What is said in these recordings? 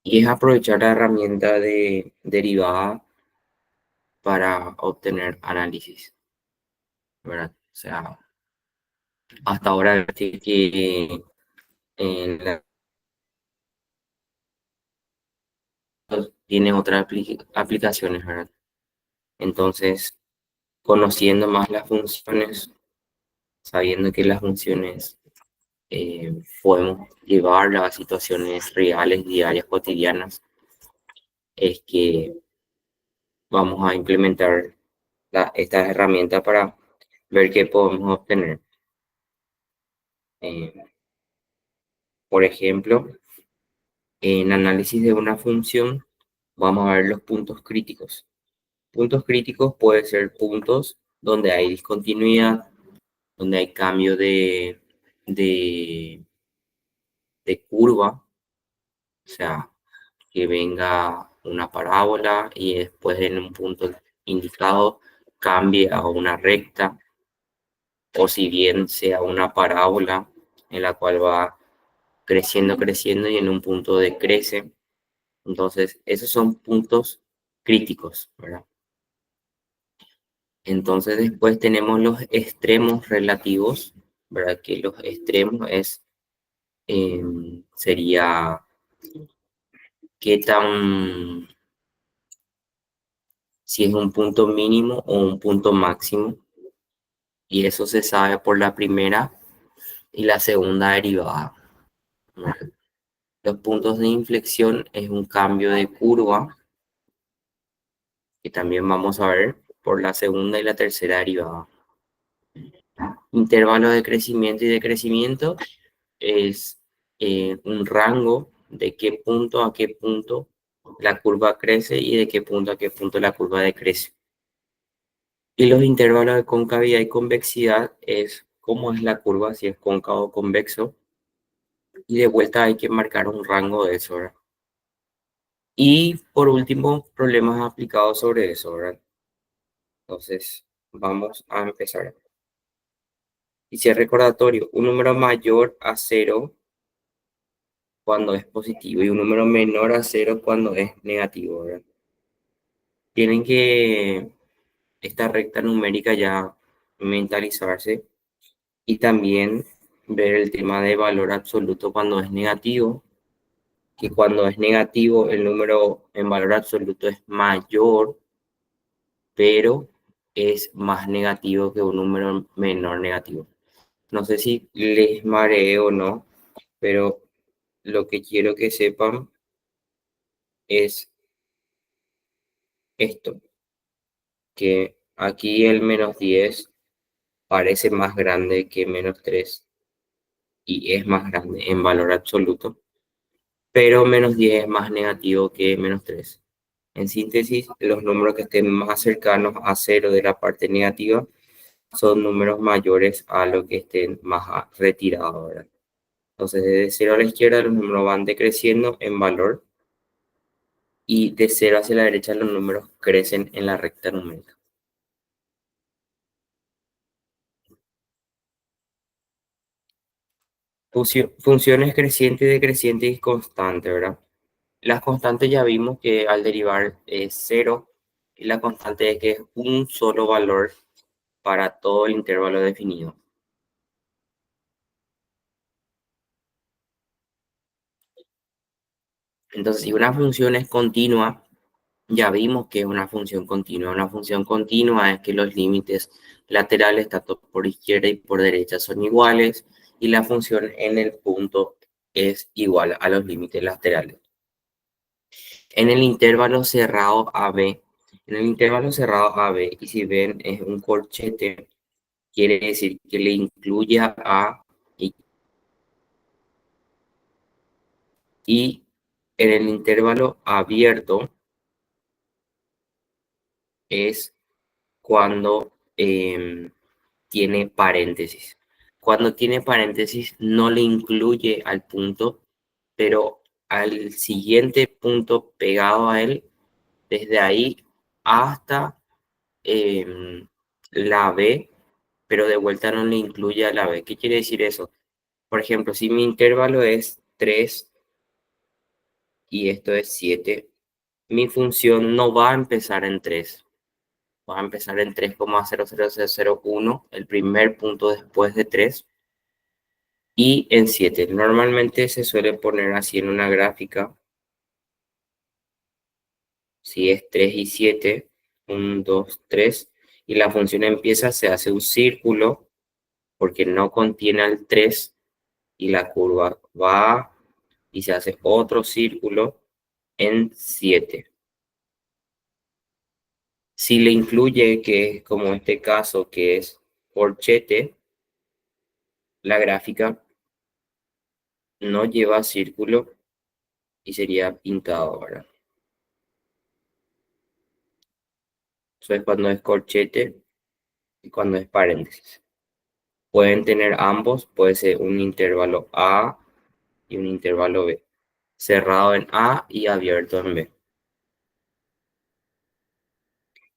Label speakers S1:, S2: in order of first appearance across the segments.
S1: y es aprovechar la herramienta de derivada para obtener análisis, ¿verdad? O sea, hasta ahora viste que en tiene otras aplicaciones, ¿verdad? Entonces, conociendo más las funciones, sabiendo que las funciones podemos llevarlas a situaciones reales, diarias, cotidianas, es que vamos a implementar estas herramientas para ver qué podemos obtener. Eh, por ejemplo, en análisis de una función, vamos a ver los puntos críticos. Puntos críticos pueden ser puntos donde hay discontinuidad, donde hay cambio de, de curva, o sea, que venga una parábola y después en un punto indicado cambie a una recta, o si bien sea una parábola en la cual va creciendo, creciendo y en un punto decrece. Entonces, esos son puntos críticos, ¿verdad? Entonces, después tenemos los extremos relativos, ¿verdad? Que los extremos sería qué tan, si es un punto mínimo o un punto máximo, y eso se sabe por la primera y la segunda derivada, ¿verdad? Los puntos de inflexión es un cambio de curva, que también vamos a ver por la segunda y la tercera derivada. Intervalo de crecimiento y decrecimiento es un rango de qué punto a qué punto la curva crece y de qué punto a qué punto la curva decrece. Y los intervalos de concavidad y convexidad es cómo es la curva, si es cóncavo o convexo. Y de vuelta hay que marcar un rango de eso, ¿verdad? Y por último, problemas aplicados sobre eso, ¿verdad? Entonces, vamos a empezar. Dice recordatorio, un número mayor a cero cuando es positivo y un número menor a cero cuando es negativo, ¿verdad? Tienen que esta recta numérica ya mentalizarse y también ver el tema de valor absoluto cuando es negativo, que cuando es negativo el número en valor absoluto es mayor, pero es más negativo que un número menor negativo. No sé si les mareé o no, pero lo que quiero que sepan es esto, que aquí el -10 parece más grande que -3 y es más grande en valor absoluto, pero -10 es más negativo que -3. En síntesis, los números que estén más cercanos a cero de la parte negativa son números mayores a lo que estén más retirados, ¿verdad? Entonces, desde cero a la izquierda los números van decreciendo en valor y de cero hacia la derecha los números crecen en la recta numérica. Funciones creciente, decreciente y constante, ¿verdad? Las constantes ya vimos que al derivar es cero y la constante es que es un solo valor para todo el intervalo definido. Entonces, si una función es continua, ya vimos que es una función continua. Una función continua es que los límites laterales, tanto por izquierda y por derecha, son iguales y la función en el punto es igual a los límites laterales. En el intervalo cerrado AB, en el intervalo cerrado AB, y si ven es un corchete, quiere decir que le incluye a A y en el intervalo abierto es cuando tiene paréntesis. Cuando tiene paréntesis no le incluye al punto, pero al siguiente punto pegado a él, desde ahí hasta la B, pero de vuelta no le incluye a la B. ¿Qué quiere decir eso? Por ejemplo, si mi intervalo es 3 y esto es 7. Mi función no va a empezar en 3, va a empezar en 3,00001, el primer punto después de 3, y en 7. Normalmente se suele poner así en una gráfica, si es 3 y 7, 1, 2, 3, y la función empieza, se hace un círculo porque no contiene al 3 y la curva va y se hace otro círculo en 7. Si le incluye, que es como este caso, que es corchete, la gráfica no lleva círculo y sería pintado, ¿verdad? Eso es cuando es corchete y cuando es paréntesis. Pueden tener ambos, puede ser un intervalo A y un intervalo B, cerrado en A y abierto en B.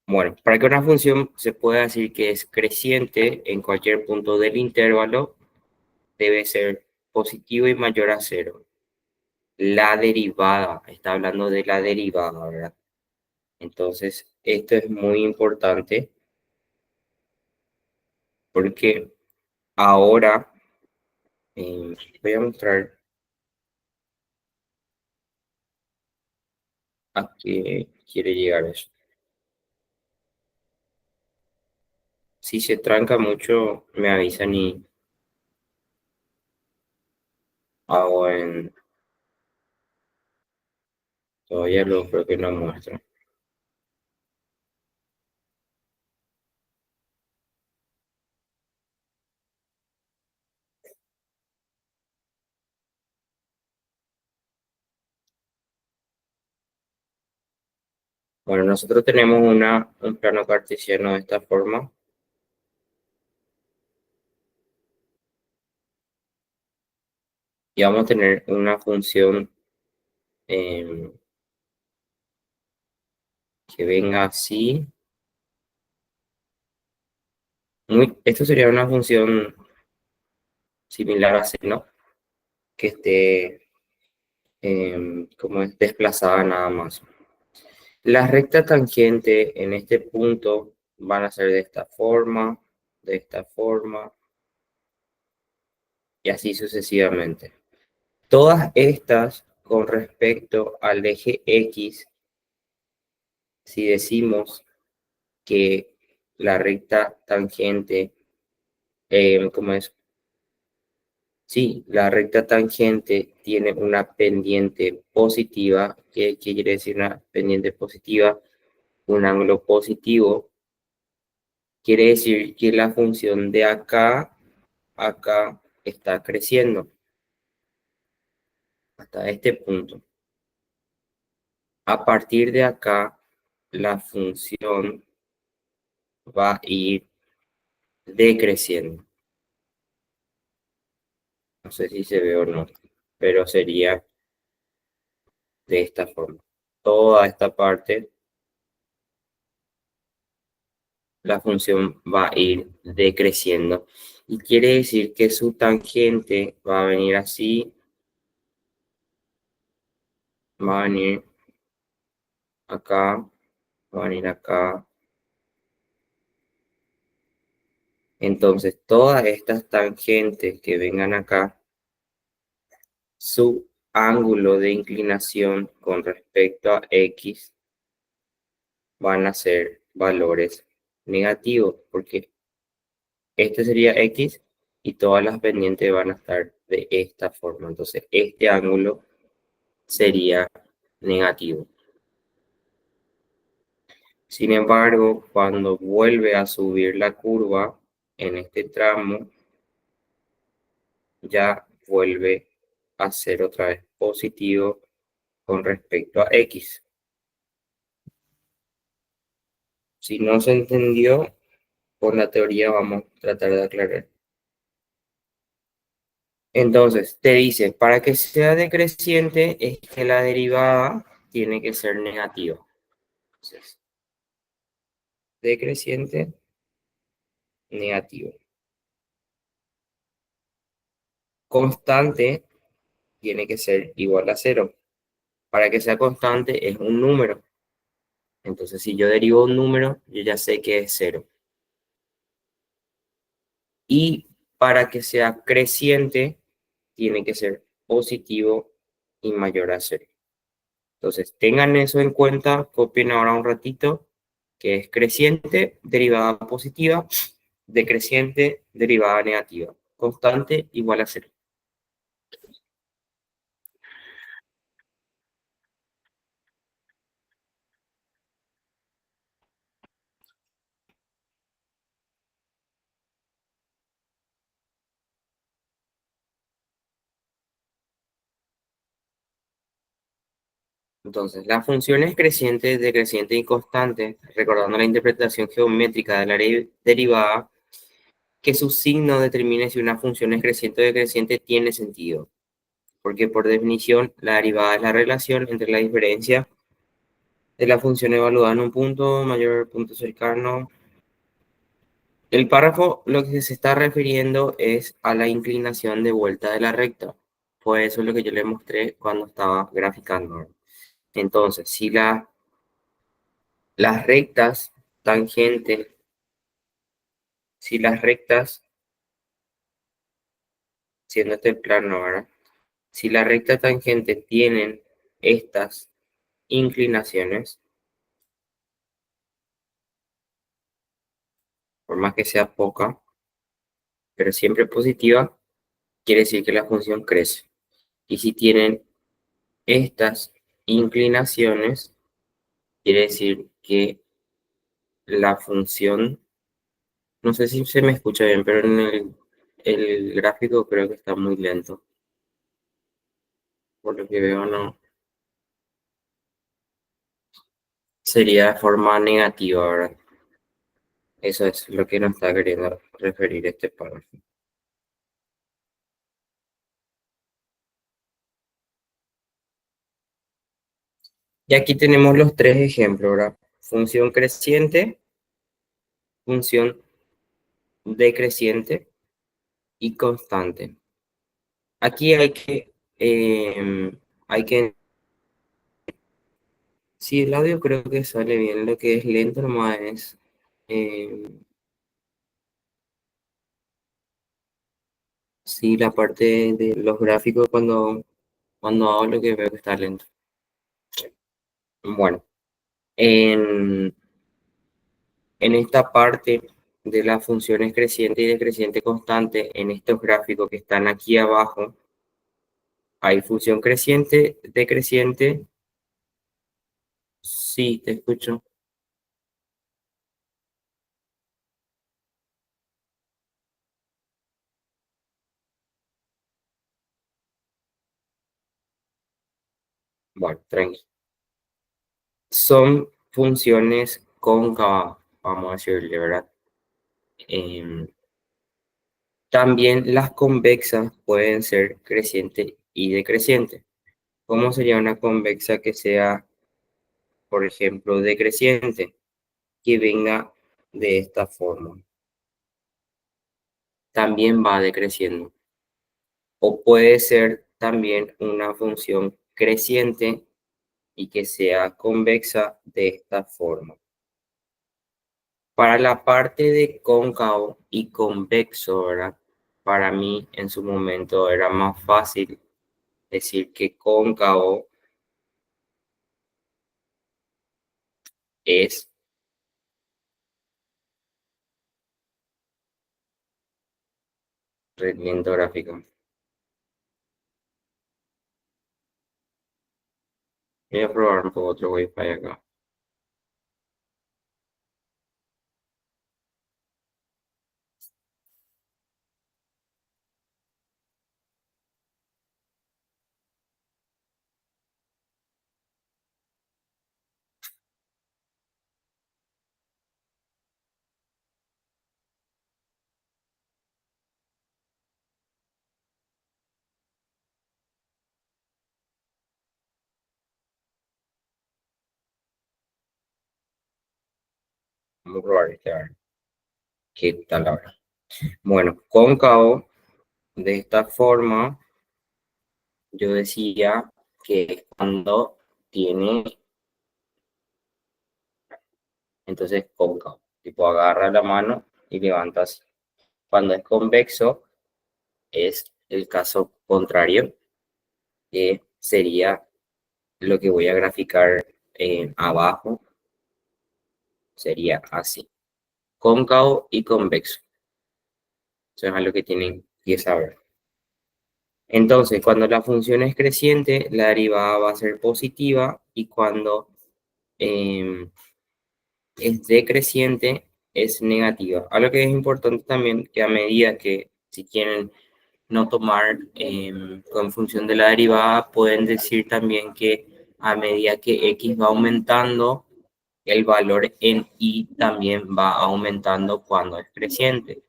S1: Bueno, para que una función se pueda decir que es creciente en cualquier punto del intervalo, debe ser positivo y mayor a cero. La derivada, está hablando de la derivada, ¿verdad? Entonces, esto es muy importante porque ahora voy a mostrar a qué quiere llegar eso. Si se tranca mucho, me avisan y hago en... Todavía lo creo que no muestra. Bueno, nosotros tenemos un plano cartesiano de esta forma y vamos a tener una función em, que venga así. Esto sería una función similar a seno, que esté como es desplazada nada más. Las rectas tangentes en este punto van a ser de esta forma y así sucesivamente. Todas estas con respecto al eje X, si decimos que la recta tangente, ¿cómo es? Sí, la recta tangente tiene una pendiente positiva. ¿Qué quiere decir una pendiente positiva? Un ángulo positivo. Quiere decir que la función de acá a acá está creciendo hasta este punto. A partir de acá, la función va a ir decreciendo. No sé si se ve o no, pero sería de esta forma. Toda esta parte, la función va a ir decreciendo. Y quiere decir que su tangente va a venir así, va a venir acá, va a venir acá. Entonces, todas estas tangentes que vengan acá, su ángulo de inclinación con respecto a X van a ser valores negativos, porque este sería X y todas las pendientes van a estar de esta forma. Entonces, este ángulo sería negativo. Sin embargo, cuando vuelve a subir la curva en este tramo, ya vuelve a ser otra vez positivo con respecto a X. Si no se entendió, con la teoría vamos a tratar de aclarar. Entonces, te dice, para que sea decreciente es que la derivada tiene que ser negativa. Entonces, decreciente, negativo. Constante tiene que ser igual a cero. Para que sea constante es un número. Entonces, si yo derivo un número, yo ya sé que es cero. Y para que sea creciente, tiene que ser positivo y mayor a cero. Entonces, tengan eso en cuenta, copien ahora un ratito, que es creciente, derivada positiva, decreciente, derivada negativa. Constante igual a cero. Entonces, las funciones crecientes, decreciente y constante, recordando la interpretación geométrica de la derivada, que su signo determine si una función es creciente o decreciente tiene sentido, porque por definición la derivada es la relación entre la diferencia de la función evaluada en un punto mayor punto cercano. El párrafo lo que se está refiriendo es a la inclinación de vuelta de la recta. Pues eso es lo que yo le mostré cuando estaba graficando. Entonces, si las rectas tangentes, si las rectas, siendo este el plano, ¿verdad? Si la recta tangente tienen estas inclinaciones, por más que sea poca, pero siempre positiva, quiere decir que la función crece. Y si tienen estas inclinaciones, quiere decir que la función, no sé si se me escucha bien, pero en el gráfico creo que está muy lento. Por lo que veo, no. Sería de forma negativa, ¿verdad? Eso es lo que nos está queriendo referir este párrafo. Y aquí tenemos los tres ejemplos, ¿verdad? Función creciente, función decreciente y constante. Aquí hay que, si el audio creo que sale bien, lo que es lento nomás es, em, sí, la parte de los gráficos cuando hago lo que veo que está lento. Bueno, en, en esta parte de las funciones creciente y decreciente constante, en estos gráficos que están aquí abajo, hay función creciente, decreciente. Sí, te escucho. Bueno, tranqui. Son funciones cóncavas, vamos a decirle, ¿verdad? Em, También las convexas pueden ser creciente y decreciente. ¿Cómo sería una convexa que sea, por ejemplo, decreciente? Que venga de esta forma. También va decreciendo. O puede ser también una función creciente y que sea convexa de esta forma. Para la parte de cóncavo y convexo, ¿verdad? Para mí en su momento era más fácil decir que cóncavo es rendimiento gráfico. Voy a probar un poco otro Wi-Fi acá. Vamos a probar este, a ver qué tal ahora. Bueno, cóncavo de esta forma, yo decía que es cuando tiene, entonces cóncavo. Tipo agarra la mano y levanta así. Cuando es convexo, es el caso contrario, que sería lo que voy a graficar abajo, sería así. Cóncavo y convexo. Eso es algo que tienen que saber. Entonces, cuando la función es creciente, la derivada va a ser positiva y cuando es decreciente es negativa. Algo que es importante también que a medida que si quieren no tomar con función de la derivada, pueden decir también que a medida que x va aumentando, el valor en y también va aumentando cuando es creciente.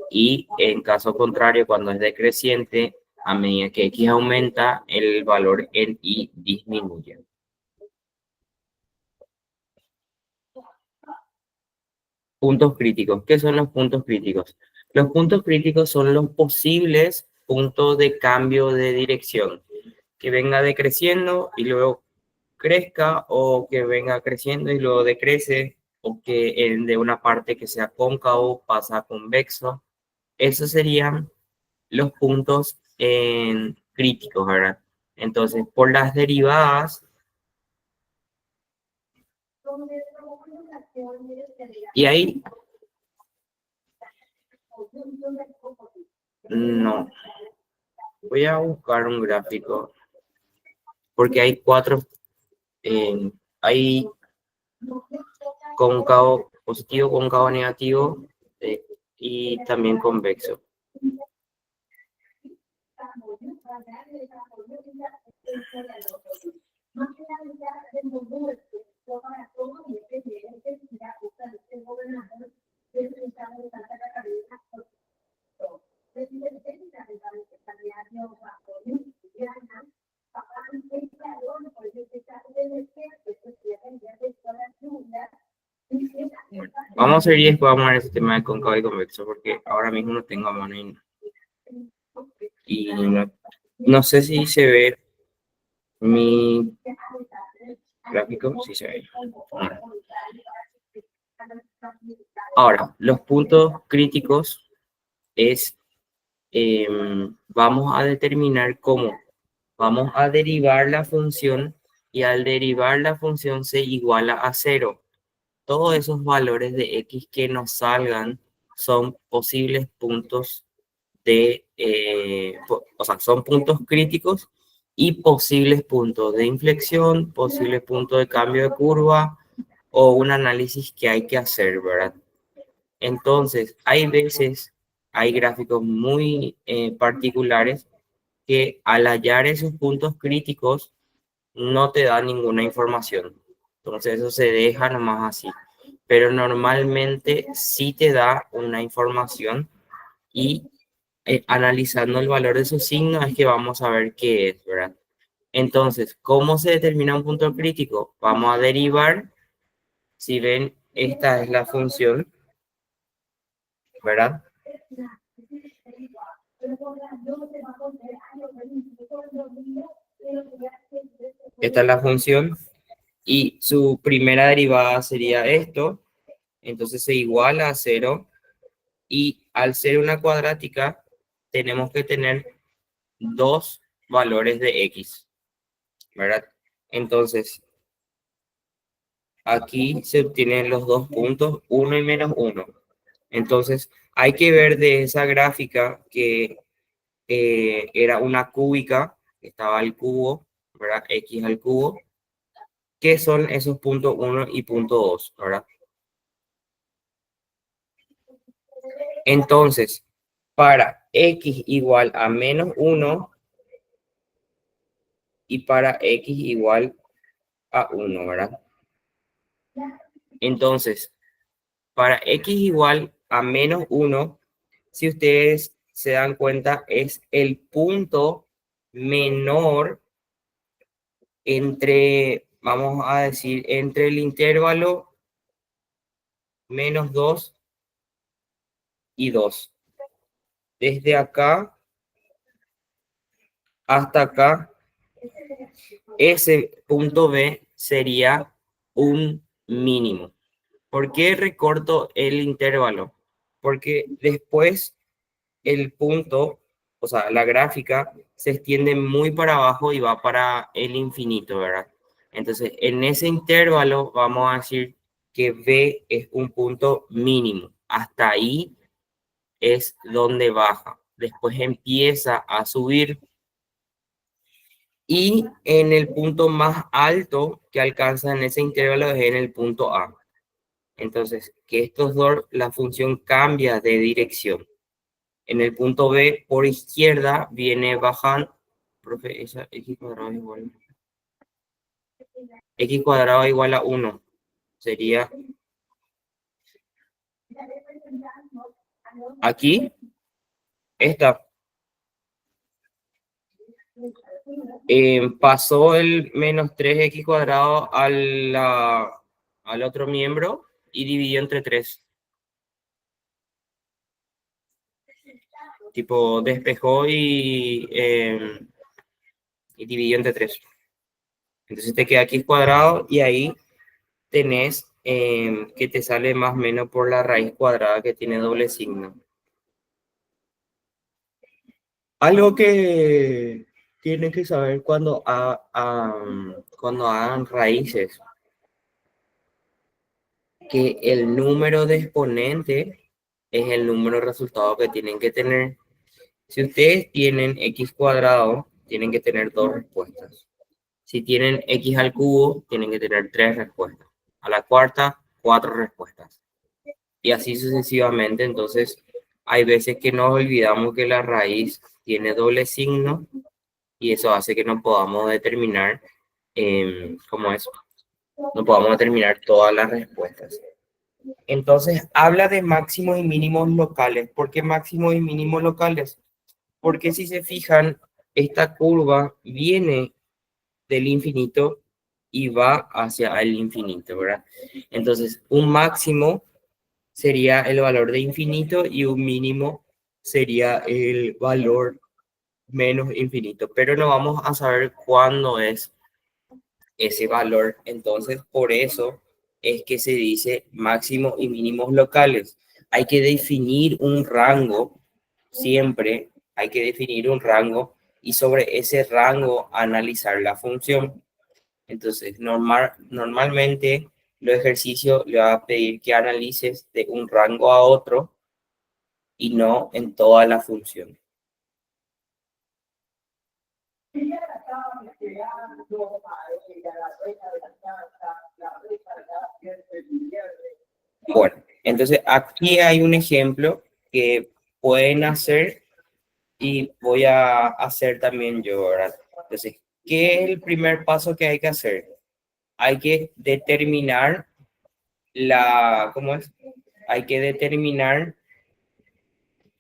S1: Y en caso contrario, cuando es decreciente, a medida que x aumenta, el valor en y disminuye. Puntos críticos. ¿Qué son los puntos críticos? Los puntos críticos son los posibles puntos de cambio de dirección. Que venga decreciendo y luego crezca, o que venga creciendo y luego decrece, o que de una parte que sea cóncavo pasa a convexo. Esos serían los puntos críticos, ¿verdad? Entonces, por las derivadas, y ahí no, voy a buscar un gráfico, porque hay cuatro, hay cóncavo positivo, cóncavo negativo, y también convexo. Bueno, vamos a ver y después vamos a ver ese tema de cóncavo y convexo, porque ahora mismo no tengo a mano y no sé si se ve mi gráfico, sí se ve. Ahora, los puntos críticos es, vamos a determinar cómo. Vamos a derivar la función y al derivar la función se iguala a 0. Todos esos valores de x que nos salgan son posibles puntos o sea, son puntos críticos y posibles puntos de inflexión, posibles puntos de cambio de curva o un análisis que hay que hacer, ¿verdad? Entonces, hay veces, hay gráficos muy particulares que al hallar esos puntos críticos no te da ninguna información. Entonces, eso se deja nomás así. Pero normalmente sí te da una información y analizando el valor de esos signos es que vamos a ver qué es, ¿verdad? Entonces, ¿cómo se determina un punto crítico? Vamos a derivar. Si ven, esta es la función, ¿verdad? Esta es la función y su primera derivada sería esto, entonces se iguala a 0 y al ser una cuadrática tenemos que tener dos valores de x, ¿verdad? Entonces, aquí se obtienen los dos puntos, 1 y -1. Entonces, hay que ver de esa gráfica que era una cúbica, estaba al cubo, ¿verdad? X al cubo, ¿qué son esos puntos 1 y punto 2, ¿verdad? Entonces, para x igual a -1 y para x igual a 1, ¿verdad? Entonces, para x igual a -1, si ustedes se dan cuenta, es el punto menor entre, vamos a decir, entre el intervalo -2 y 2. Desde acá hasta acá ese punto B sería un mínimo. ¿Por qué recorto el intervalo? Porque después el punto, o sea, la gráfica se extiende muy para abajo y va para el infinito, ¿verdad? Entonces, en ese intervalo vamos a decir que B es un punto mínimo. Hasta ahí es donde baja. Después empieza a subir y en el punto más alto que alcanza en ese intervalo es en el punto A. Entonces, que estos dos, la función cambia de dirección. En el punto B, por izquierda, viene bajando. Profe, esa x cuadrado igual a 1. Sería aquí, esta. Pasó el menos 3x cuadrado al otro miembro y dividió entre 3. Tipo, despejó y dividió entre 3. Entonces te queda x cuadrado y ahí tenés que te sale más o menos por la raíz cuadrada que tiene doble signo. Algo que tienen que saber cuando hagan raíces, que el número de exponente es el número de resultado que tienen que tener. Si ustedes tienen x cuadrado, tienen que tener dos respuestas. Si tienen x al cubo, tienen que tener tres respuestas. A la cuarta, cuatro respuestas. Y así sucesivamente. Entonces, hay veces que nos olvidamos que la raíz tiene doble signo y eso hace que no podamos determinar cómo es. No podamos determinar todas las respuestas. Entonces, habla de máximos y mínimos locales. ¿Por qué máximos y mínimos locales? Porque si se fijan, esta curva viene del infinito y va hacia el infinito, ¿verdad? Entonces, un máximo sería el valor de infinito y un mínimo sería el valor menos infinito, pero no vamos a saber cuándo es ese valor. Entonces, por eso es que se dice máximos y mínimos locales. Hay que definir un rango, siempre hay que definir un rango y sobre ese rango analizar la función. Entonces, normalmente los ejercicios le va a pedir que analices de un rango a otro y no en toda la función. Bueno, entonces aquí hay un ejemplo que pueden hacer y voy a hacer también yo, ¿verdad? Entonces, ¿qué es el primer paso que hay que hacer? Hay que determinar ¿cómo es? Hay que determinar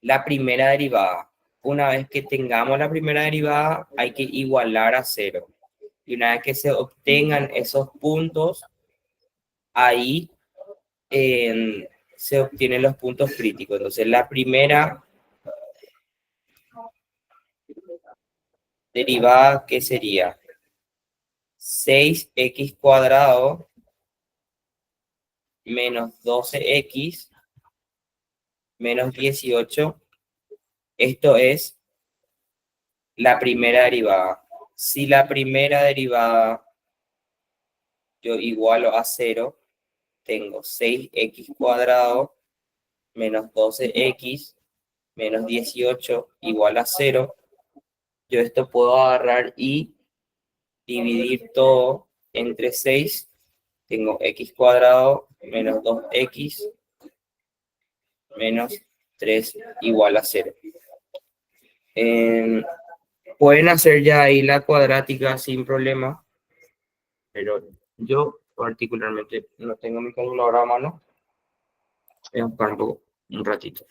S1: la primera derivada. Una vez que tengamos la primera derivada, hay que igualar a cero. Y una vez que se obtengan esos puntos, ahí se obtienen los puntos críticos. Entonces, la primera derivada, ¿qué sería? 6x cuadrado menos 12x menos 18. Esto es la primera derivada. Si la primera derivada yo igualo a cero, tengo 6x cuadrado menos 12x menos 18 igual a cero. Yo esto puedo agarrar y dividir todo entre 6. Tengo x cuadrado menos 2x menos 3 igual a cero. Pueden hacer ya ahí la cuadrática sin problema, pero yo particularmente no tengo mi calculadora a mano. Voy a buscar un ratito.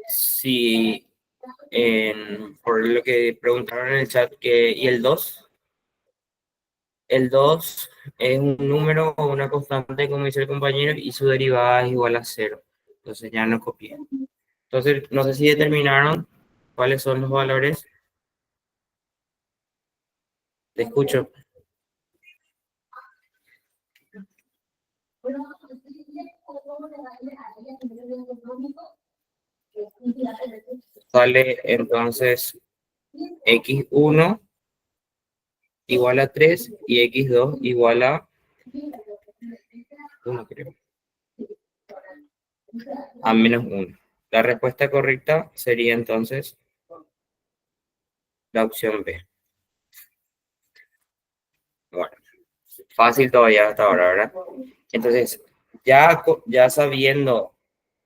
S1: Sí, por lo que preguntaron en el chat, ¿y el 2? El 2 es un número o una constante, como dice el compañero, y su derivada es igual a cero. Entonces ya no copié. Entonces, no sé si determinaron cuáles son los valores. Te escucho. Sale entonces x1 igual a 3 y x2 igual a 1, creo. A menos 1. La respuesta correcta sería entonces la opción B. Bueno, fácil todavía hasta ahora, ¿verdad? Entonces, ya sabiendo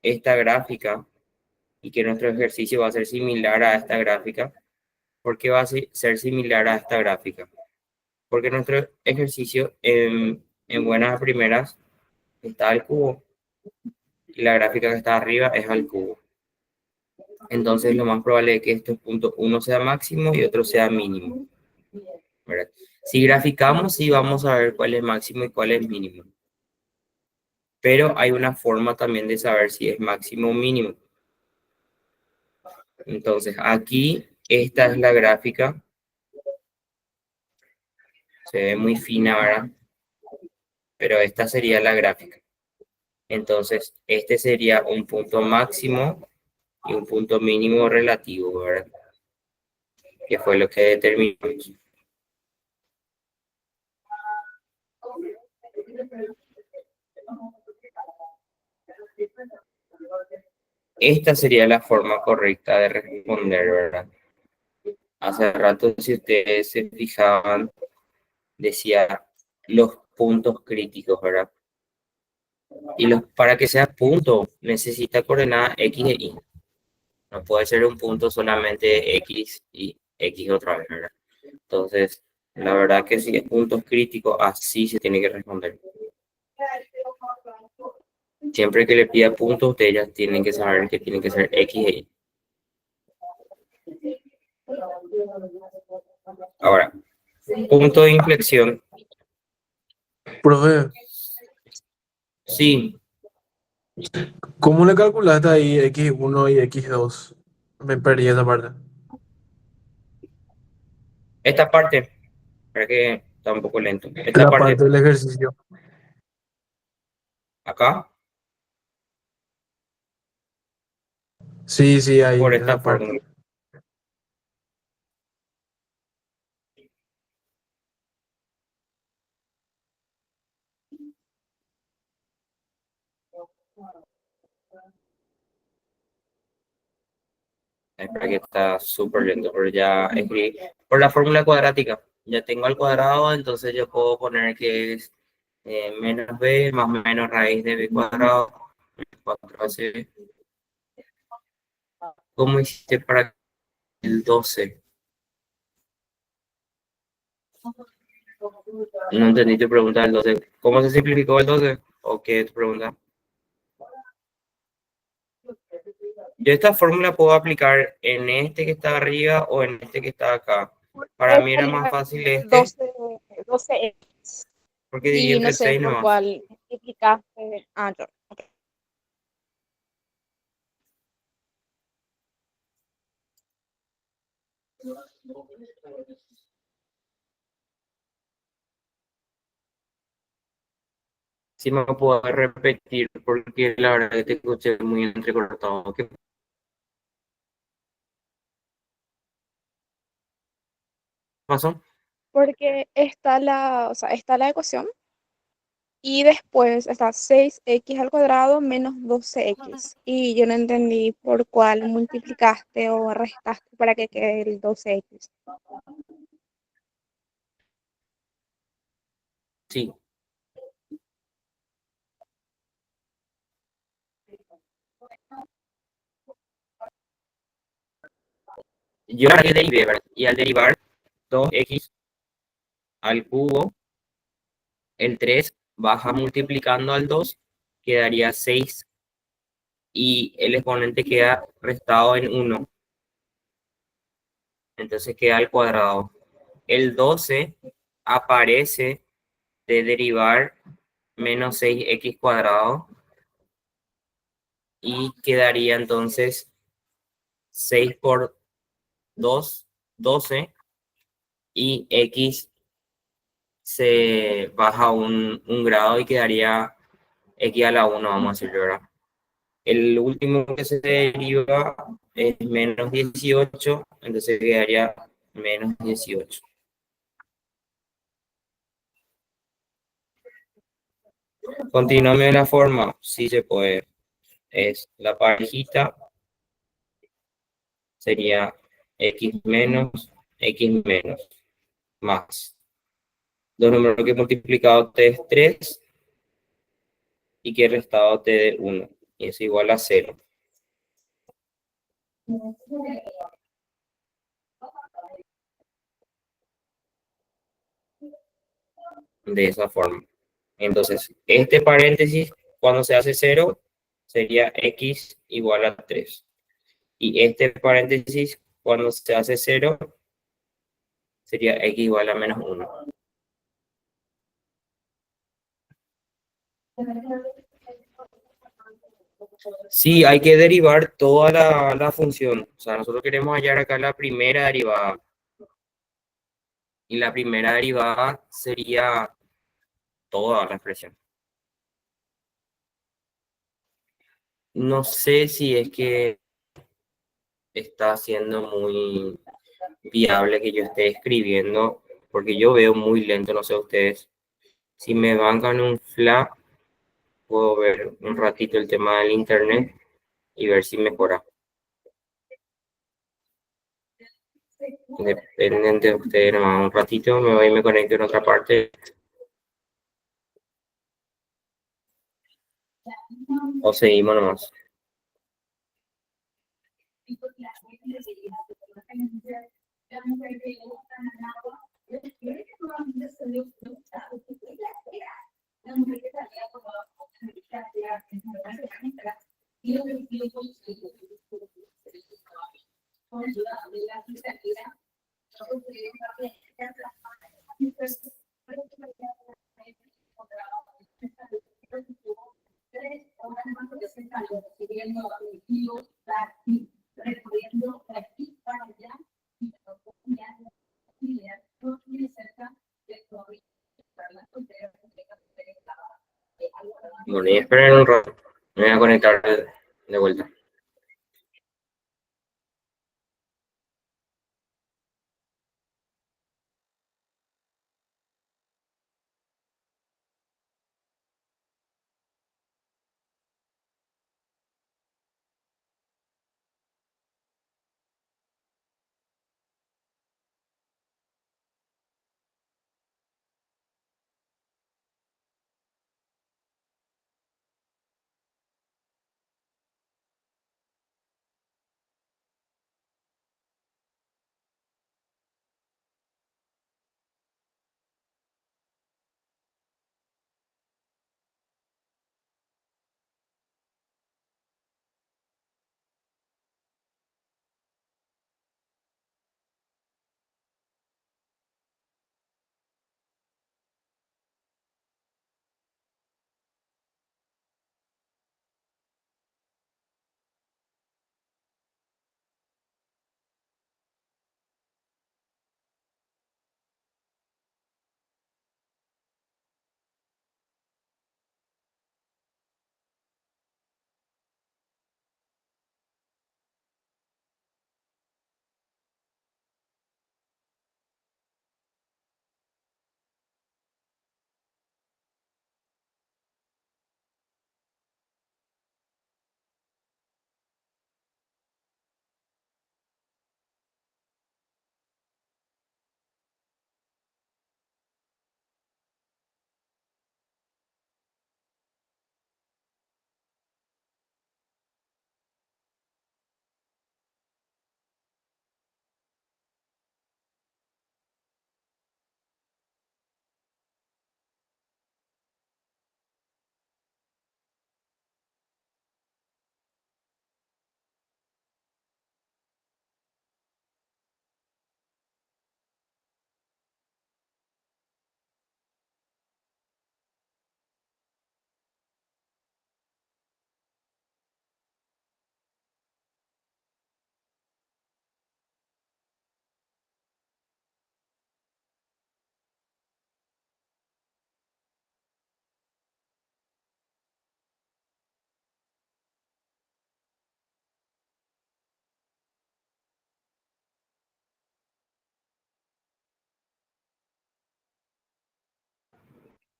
S1: esta gráfica y que nuestro ejercicio va a ser similar a esta gráfica, ¿por qué va a ser similar a esta gráfica? Porque nuestro ejercicio en buenas a primeras está al cubo y la gráfica que está arriba es al cubo. Entonces, lo más probable es que estos puntos, uno sea máximo y otro sea mínimo, ¿verdad? Si graficamos, sí vamos a ver cuál es máximo y cuál es mínimo. Pero hay una forma también de saber si es máximo o mínimo. Entonces, aquí, esta es la gráfica. Se ve muy fina, ¿verdad? Pero esta sería la gráfica. Entonces, este sería un punto máximo y un punto mínimo relativo, ¿verdad? Que fue lo que determinamos. Esta sería la forma correcta de responder, ¿verdad? Hace rato, si ustedes se fijaban, decía los puntos críticos, ¿verdad? Y para que sea punto, necesita coordenada X e Y. No puede ser un punto solamente X y X otra vez, ¿verdad? Entonces, la verdad que si es puntos críticos, así se tiene que responder. Siempre que le pida puntos, ustedes ya tienen que saber que tienen que ser X e Y. Ahora, punto de inflexión.
S2: Profe,
S1: Sí,
S2: ¿cómo le calculaste ahí X1 y X2? Me perdí esa parte.
S1: esta parte, para que está un poco lento. Esta
S2: La parte
S1: parte,
S2: del ejercicio.
S1: acá,
S2: Sí, sí, ahí,
S1: por esta
S2: esa parte.
S1: fórmula. Es para que está súper lento, pero ya escribí por la fórmula cuadrática. Ya tengo al cuadrado, entonces yo puedo poner que es menos b más o menos raíz de b cuadrado. 4ac. ¿Cómo hiciste para el 12? No entendí tu pregunta del 12. ¿Cómo se simplificó el 12? ¿O qué es tu pregunta? Yo esta fórmula puedo aplicar en este que está arriba o en este que está acá. Para mí era más fácil este,
S3: 12, 12x.
S1: porque dividí
S3: Y no
S1: entre
S3: sé
S1: 6
S3: por
S1: nomás.
S3: cuál multiplicaste. Ah, yo. Okay.
S1: Si me puedo repetir, porque la verdad que te escuché muy entrecortado. ¿Qué pasó?
S3: Porque está o sea, está la ecuación y después está 6x al cuadrado menos 12x. Y yo no entendí por cuál multiplicaste o restaste para que quede el 12x.
S1: Sí. Yo la derivé, ¿verdad? Y al derivar 2x al cubo, el 3 baja multiplicando al 2 quedaría 6 y el exponente queda restado en 1. Entonces queda al cuadrado. El 12 aparece de derivar menos 6x cuadrado y quedaría entonces 6 por 2, 12, y x se baja un grado y quedaría x a la 1, vamos a decirlo, ¿verdad? El último que se deriva es menos 18, entonces quedaría menos 18. Continuame de la forma, sí se puede. Es la parejita, sería x menos, más. Los números que multiplicado t es 3 y que restado t de 1. Y es igual a 0. De esa forma. Entonces, este paréntesis, cuando se hace 0, sería x igual a 3. Y este paréntesis, cuando se hace 0, sería x igual a menos 1. Sí, hay que derivar toda la función. O sea, nosotros queremos hallar acá la primera derivada. Y la primera derivada sería toda la expresión. No sé si es que está siendo muy viable que yo esté escribiendo, porque yo veo muy lento, no sé ustedes. Si me bancan un fla, puedo ver un ratito el tema del internet y ver si mejora. Dependen de ustedes nomás. Un ratito me voy y me conecto en otra parte. O seguimos nomás. Bueno, y esperen un rato. Me voy a conectar de vuelta.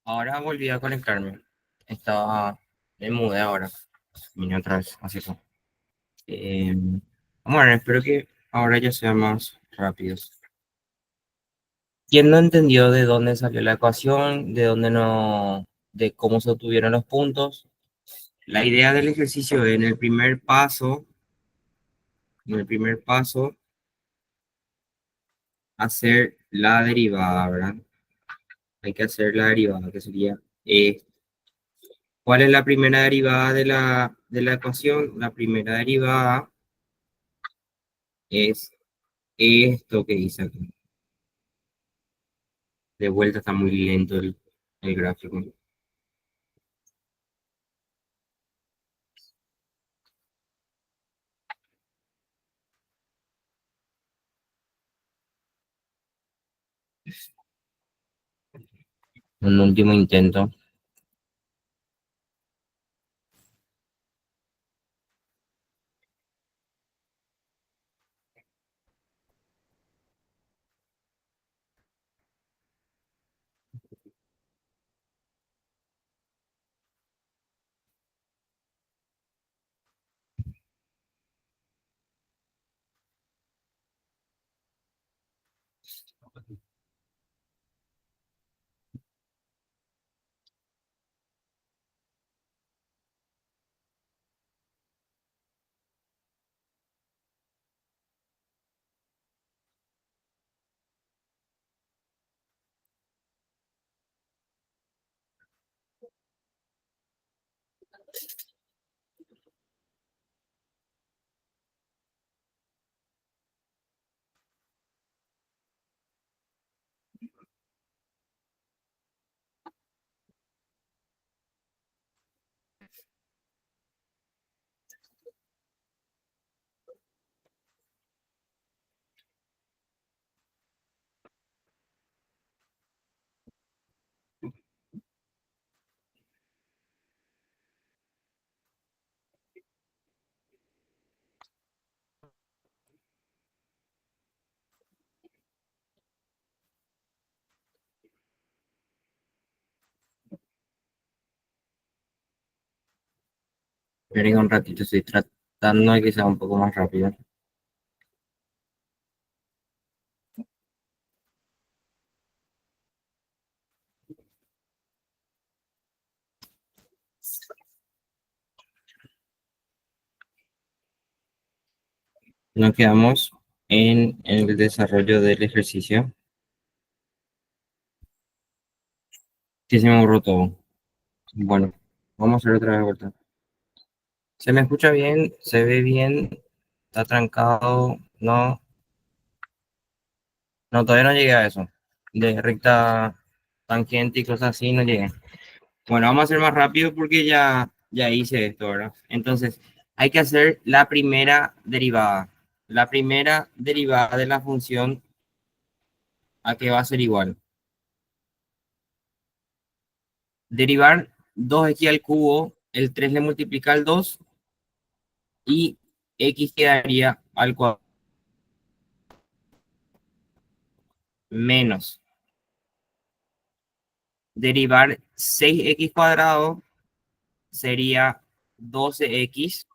S1: Ahora volví a conectarme. Me mudé ahora. Vine otra vez, así fue. Eh, bueno, espero que ahora ya sea más rápido. ¿Quién no entendió de dónde salió la ecuación, de dónde no, de cómo se obtuvieron los puntos? La idea del ejercicio en el primer paso, hacer la derivada, ¿verdad? Hay que hacer la derivada, que sería, ¿cuál es la primera derivada de la ecuación? La primera derivada es esto que dice aquí. De vuelta está muy lento el gráfico. Un último intento. Esperen un ratito, estoy tratando de que sea un poco más rápido. Nos quedamos en el desarrollo del ejercicio. Sí, se me borró todo. Bueno, vamos a hacer otra vez vuelta. ¿Se me escucha bien? ¿Se ve bien? ¿Está trancado? No, no, todavía no llegué a eso. De recta tangente y cosas así no llegué. Bueno, vamos a hacer más rápido porque ya hice esto, ¿verdad? Entonces, hay que hacer la primera derivada. La primera derivada de la función a que va a ser igual. Derivar 2x al cubo, el 3 le multiplica al 2 y x quedaría al cuadrado menos. Derivar 6x cuadrado sería 12x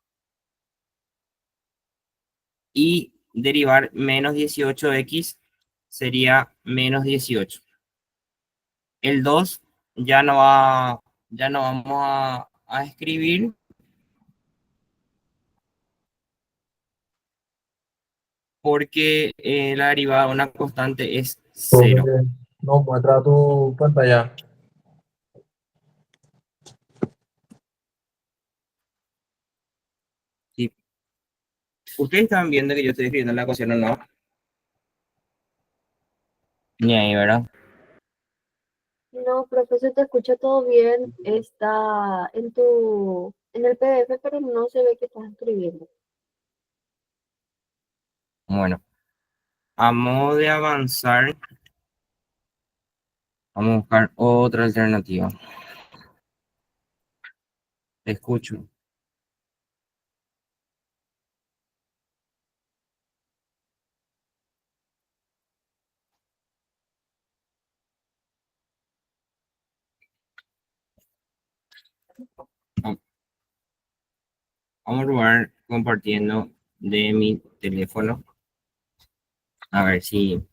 S1: y derivar menos 18x sería menos 18. El 2 ya no va, ya no vamos a escribir porque la derivada de una constante es
S2: Profe,
S1: 0.
S2: no muestra tu pantalla.
S1: ¿Sí? Ustedes están viendo que yo estoy escribiendo la ecuación o no. Ni ahí, ¿verdad?
S4: No, profesor, te escucha todo bien. Está en el PDF, pero no se ve que estás escribiendo.
S1: Bueno, a modo de avanzar, vamos a buscar otra alternativa. Te escucho. Vamos a probar compartiendo de mi teléfono. A ver si...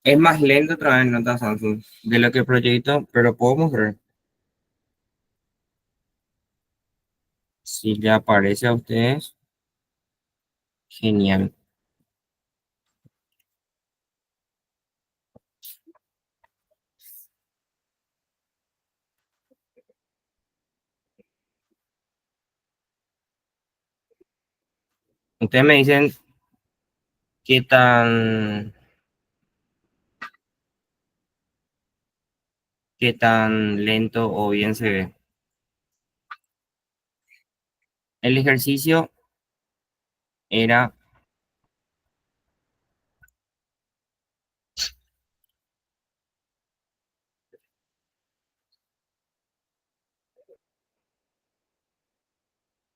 S1: Es más lento otra vez nota Samsung de lo que proyecto, pero puedo mostrar. Si le aparece a ustedes, genial. Ustedes me dicen qué tan lento o bien se ve. El ejercicio era,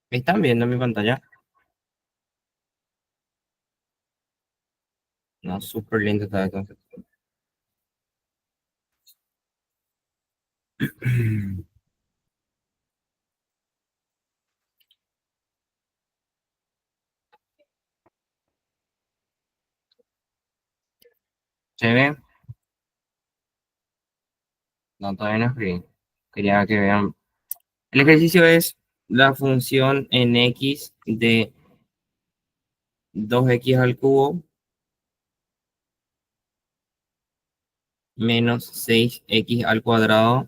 S1: ¿están viendo mi pantalla? No, súper lento está esto. ¿Se ve? No, todavía no escribí. Quería que vean. El ejercicio es la función en x de 2x al cubo menos 6x al cuadrado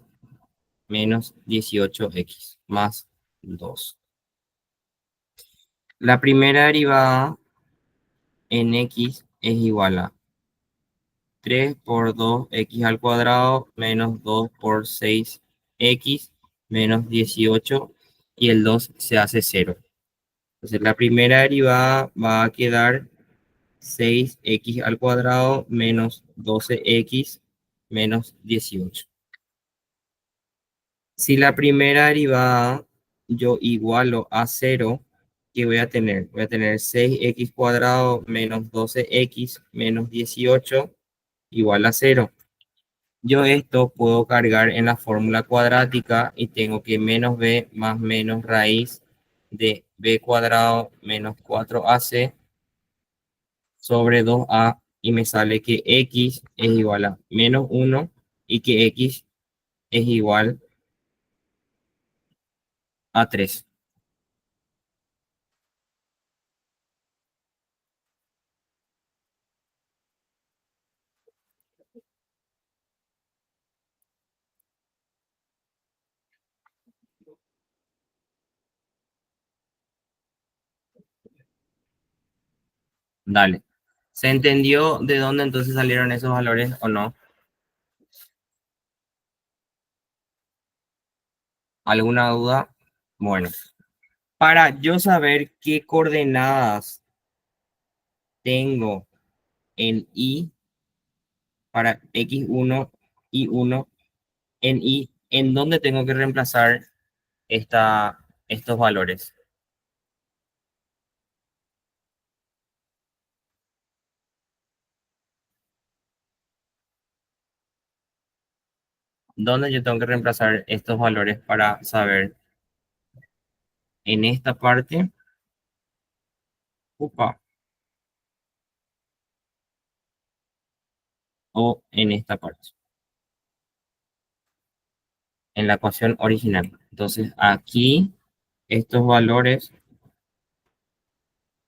S1: menos 18x más 2. La primera derivada en x es igual a 3 por 2x al cuadrado menos 2 por 6x menos 18 y el 2 se hace 0. Entonces la primera derivada va a quedar 6x al cuadrado menos 12x menos 18. Si la primera derivada yo igualo a 0, ¿qué voy a tener? Voy a tener 6x cuadrado menos 12x menos 18 igual a 0. Yo esto puedo cargar en la fórmula cuadrática y tengo que menos b más menos raíz de b cuadrado menos 4ac sobre 2a y me sale que x es igual a menos 1 y que x es igual a 3. Dale. ¿Se entendió de dónde entonces salieron esos valores o no? ¿Alguna duda? Bueno, para yo saber qué coordenadas tengo en y para x1, y1, en y, ¿en dónde tengo que reemplazar estos valores? ¿Dónde yo tengo que reemplazar estos valores para saber en esta parte? Upa, o en esta parte, en la ecuación original. Entonces aquí, estos valores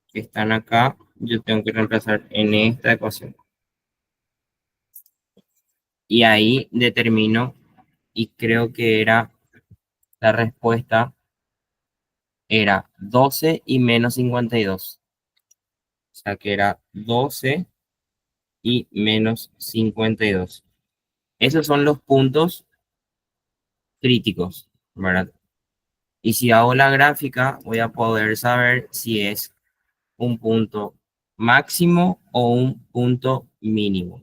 S1: que están acá, yo tengo que reemplazar en esta ecuación. Y ahí determino, y creo que era la respuesta, era 12 y menos 52. O sea que era 12 y menos 52. Esos son los puntos críticos, ¿verdad? Y si hago la gráfica, voy a poder saber si es un punto máximo o un punto mínimo.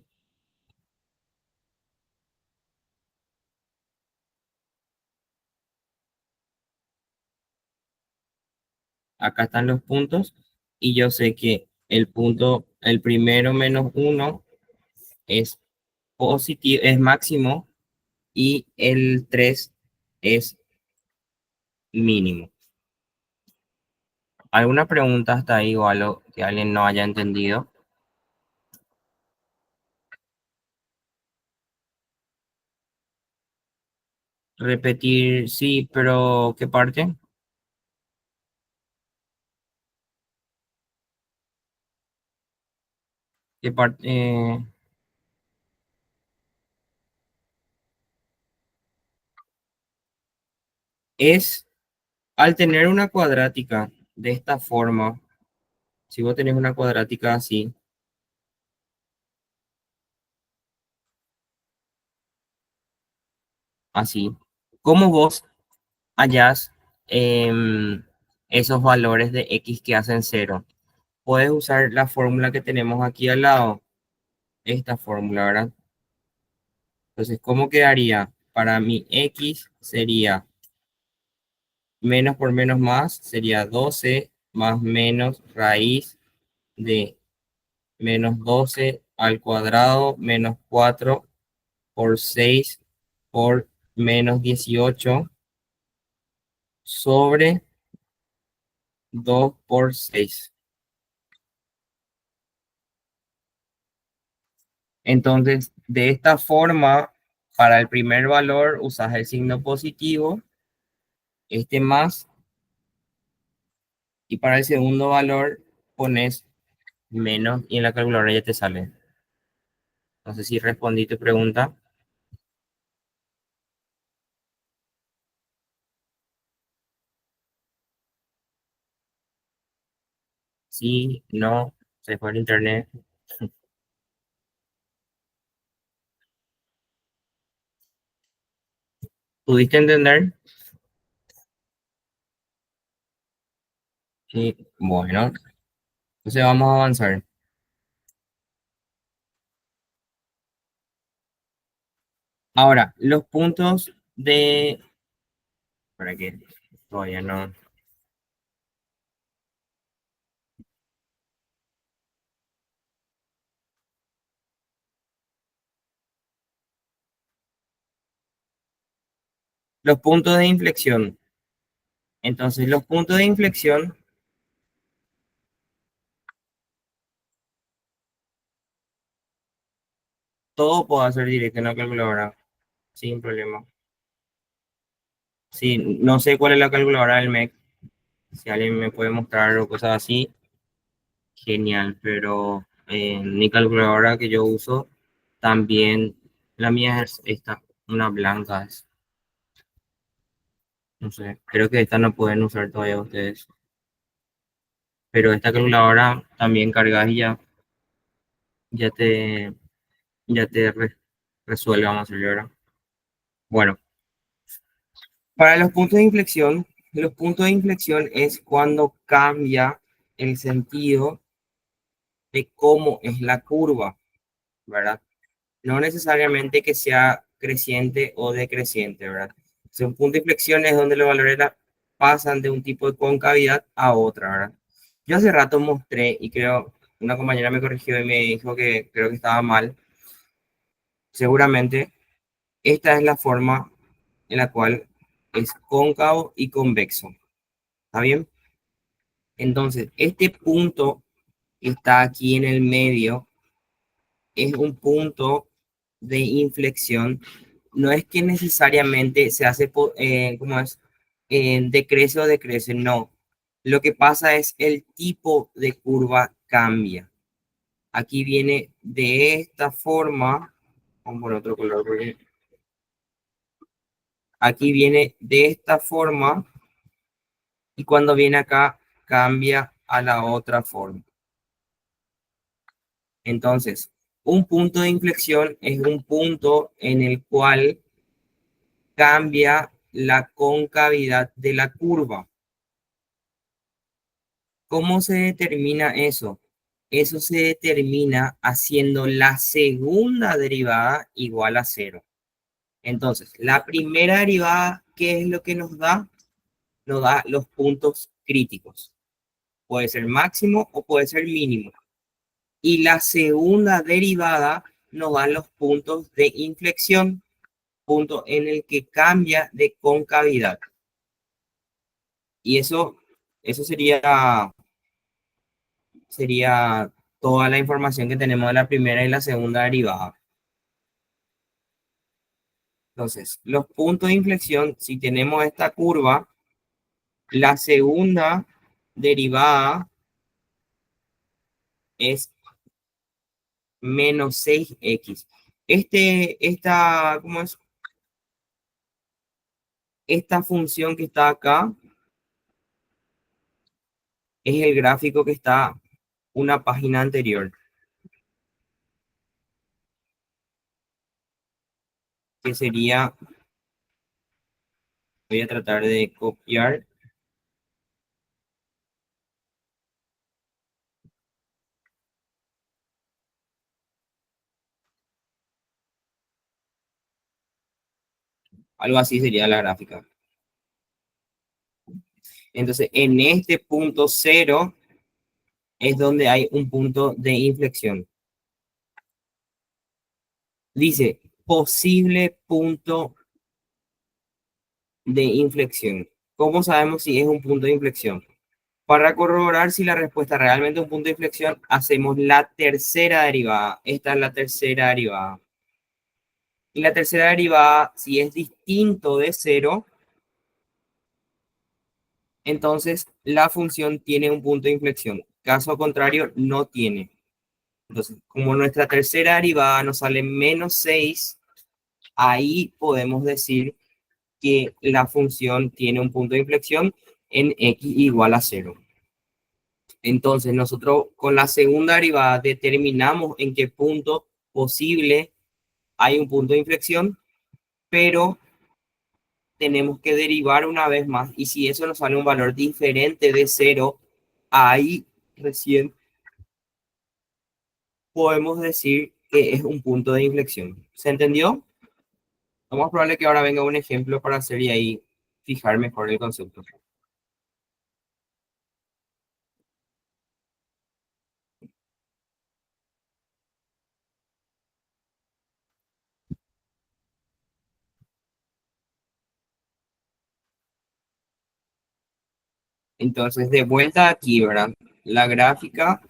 S1: Acá están los puntos y yo sé que el punto, el primero menos uno es positivo, es máximo y el 3 es mínimo. ¿Alguna pregunta hasta ahí o algo que alguien no haya entendido? Repetir, sí, pero ¿qué parte? ¿Qué parte? Es al tener una cuadrática de esta forma, si vos tenés una cuadrática así, así, ¿cómo vos hallás esos valores de x que hacen cero? Puedes usar la fórmula que tenemos aquí al lado, esta fórmula, ¿verdad? Entonces, ¿cómo quedaría? Para mi x sería menos por menos más, sería 12 más menos raíz de menos 12 al cuadrado menos 4 por 6 por menos 18 sobre 2 por 6. Entonces, de esta forma, para el primer valor usas el signo positivo, este más, y para el segundo valor pones menos y en la calculadora ya te sale. No sé si respondí tu pregunta. Sí, no, se fue el internet. ¿Pudiste entender? Sí, bueno, entonces vamos a avanzar. Ahora, los puntos de... ¿Para qué? Todavía no. Los puntos de inflexión. Entonces, los puntos de inflexión, todo puedo hacer directo en la calculadora, sin problema. Sí, no sé cuál es la calculadora del MEC. Si alguien me puede mostrar o cosas así, genial. Pero mi calculadora que yo uso, también la mía es esta, una blanca. No sé, creo que esta no pueden usar todavía ustedes. Pero esta calculadora también cargas y ya te, ya te resuelve, vamos a decirlo ahora. Bueno, para los puntos de inflexión es cuando cambia el sentido de cómo es la curva, ¿verdad? No necesariamente que sea creciente o decreciente, ¿verdad? O sea, un punto de inflexión es donde los valores pasan de un tipo de concavidad a otra, ¿verdad? Yo hace rato mostré y creo, una compañera me corrigió y me dijo que creo que estaba mal. Seguramente esta es la forma en la cual es cóncavo y convexo. ¿Está bien? Entonces, este punto que está aquí en el medio es un punto de inflexión. No es que necesariamente se hace, ¿cómo es? Decrece o decrece, no. Lo que pasa es el tipo de curva cambia. Aquí viene de esta forma, Vamos por otro color porque aquí viene de esta forma y cuando viene acá cambia a la otra forma. Entonces, un punto de inflexión es un punto en el cual cambia la concavidad de la curva. ¿Cómo se determina eso? Eso se determina haciendo la segunda derivada igual a cero. Entonces, la primera derivada, ¿qué es lo que nos da? Nos da los puntos críticos. Puede ser máximo o puede ser mínimo. Y la segunda derivada nos da los puntos de inflexión, punto en el que cambia de concavidad. Y eso sería toda la información que tenemos de la primera y la segunda derivada. Entonces, los puntos de inflexión, si tenemos esta curva, la segunda derivada es menos 6x. ¿Cómo es? Esta función que está acá es el gráfico que está una página anterior. Que sería, voy a tratar de copiar. Algo así sería la gráfica. Entonces, en este punto 0 es donde hay un punto de inflexión. Dice, posible punto de inflexión. ¿Cómo sabemos si es un punto de inflexión? Para corroborar si la respuesta realmente es un punto de inflexión, hacemos la tercera derivada. Esta es la tercera derivada. Y la tercera derivada, si es distinto de 0, entonces la función tiene un punto de inflexión. Caso contrario, no tiene. Entonces, como nuestra tercera derivada nos sale menos 6, ahí podemos decir que la función tiene un punto de inflexión en x igual a 0. Entonces, nosotros con la segunda derivada determinamos en qué punto posible hay un punto de inflexión, pero tenemos que derivar una vez más. Y si eso nos sale un valor diferente de 0, ahí recién podemos decir que es un punto de inflexión. ¿Se entendió? Lo más probable que ahora venga un ejemplo para hacer y ahí fijar mejor el concepto. Entonces, de vuelta aquí, ¿verdad? La gráfica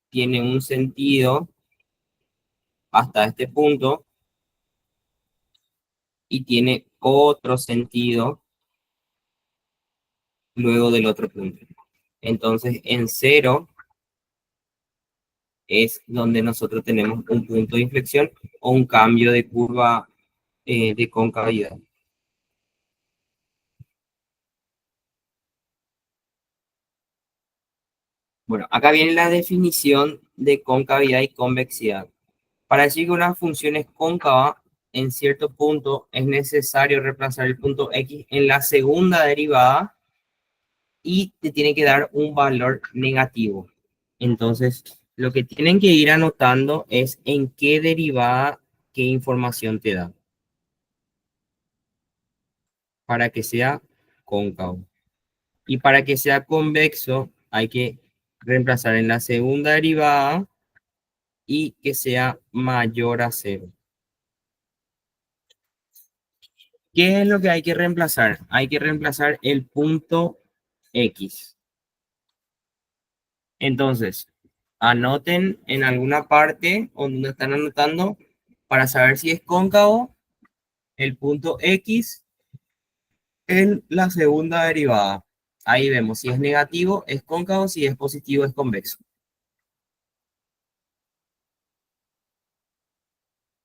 S1: tiene un sentido hasta este punto y tiene otro sentido luego del otro punto. Entonces, en 0 es donde nosotros tenemos un punto de inflexión o un cambio de curva de concavidad. Bueno, acá viene la definición de concavidad y convexidad. Para decir que una función es cóncava, en cierto punto es necesario reemplazar el punto x en la segunda derivada y te tiene que dar un valor negativo. Entonces, lo que tienen que ir anotando es en qué derivada, qué información te da. Para que sea cóncavo. Y para que sea convexo, hay que reemplazar en la segunda derivada y que sea mayor a 0. ¿Qué es lo que hay que reemplazar? Hay que reemplazar el punto X. Entonces, anoten en alguna parte donde están anotando para saber si es cóncavo el punto X en la segunda derivada. Ahí vemos si es negativo es cóncavo, si es positivo es convexo.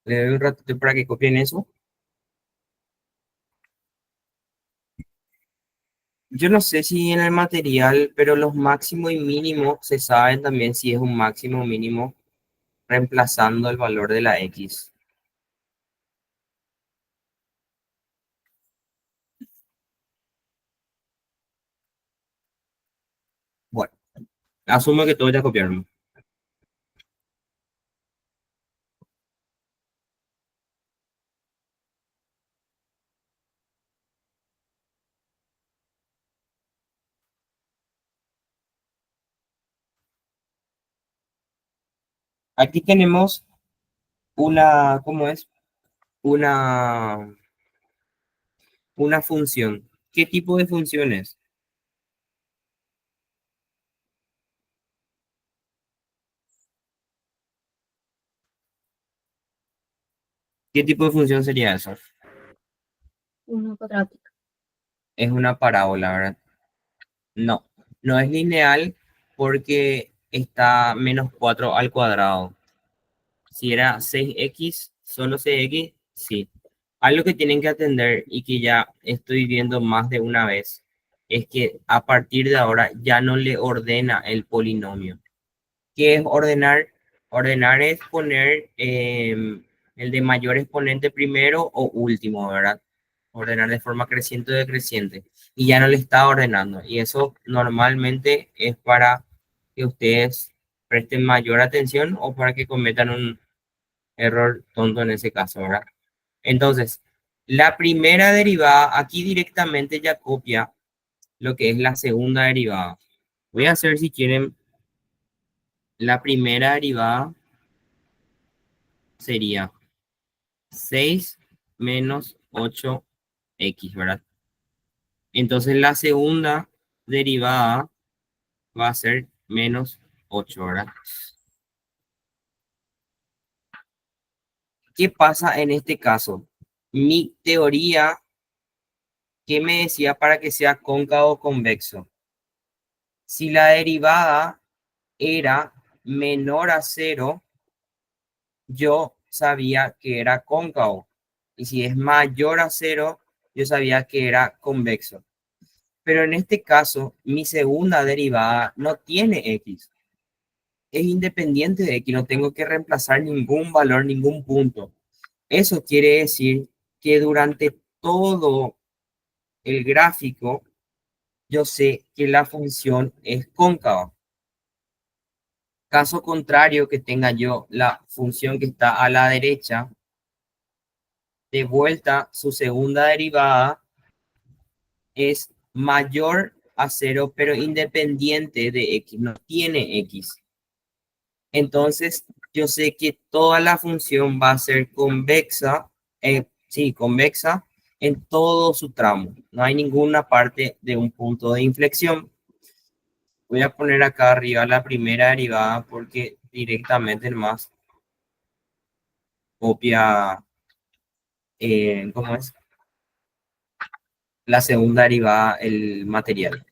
S1: Le doy un ratito para que copien eso. Yo no sé si en el material, pero los máximos y mínimos se saben también si es un máximo o mínimo reemplazando el valor de la X. Bueno, asumo que todos ya copiaron. Aquí tenemos una, ¿cómo es? Una, una función. ¿Qué tipo de función es? ¿Qué tipo de función sería eso?
S4: Una cuadrática.
S1: Es una parábola, ¿verdad? No, no es lineal porque está -4 al cuadrado. Si era 6x, solo 6x, sí. Algo que tienen que atender y que ya estoy viendo más de una vez es que a partir de ahora ya no le ordena el polinomio. ¿Qué es ordenar? Ordenar es poner el de mayor exponente primero o último, ¿verdad? Ordenar de forma creciente o decreciente. Y ya no le está ordenando. Y eso normalmente es para que ustedes presten mayor atención o para que cometan un error tonto en ese caso, ¿verdad? Entonces, la primera derivada, aquí directamente ya copia lo que es la segunda derivada. Voy a hacer si quieren la primera derivada sería 6 menos 8x, ¿verdad? Entonces la segunda derivada va a ser -8, ¿verdad? ¿Qué pasa en este caso? Mi teoría, ¿qué me decía para que sea cóncavo o convexo? Si la derivada era menor a 0, yo sabía que era cóncavo. Y si es mayor a 0, yo sabía que era convexo. Pero en este caso, mi segunda derivada no tiene x. Es independiente de x, no tengo que reemplazar ningún valor, ningún punto. Eso quiere decir que durante todo el gráfico, yo sé que la función es cóncava. Caso contrario, que tenga yo la función que está a la derecha, de vuelta, su segunda derivada es mayor a 0, pero independiente de x, no tiene x. Entonces, yo sé que toda la función va a ser convexa, sí, convexa en todo su tramo. No hay ninguna parte de un punto de inflexión. Voy a poner acá arriba la primera derivada porque directamente más copia, ¿cómo es? La segunda derivada, el material.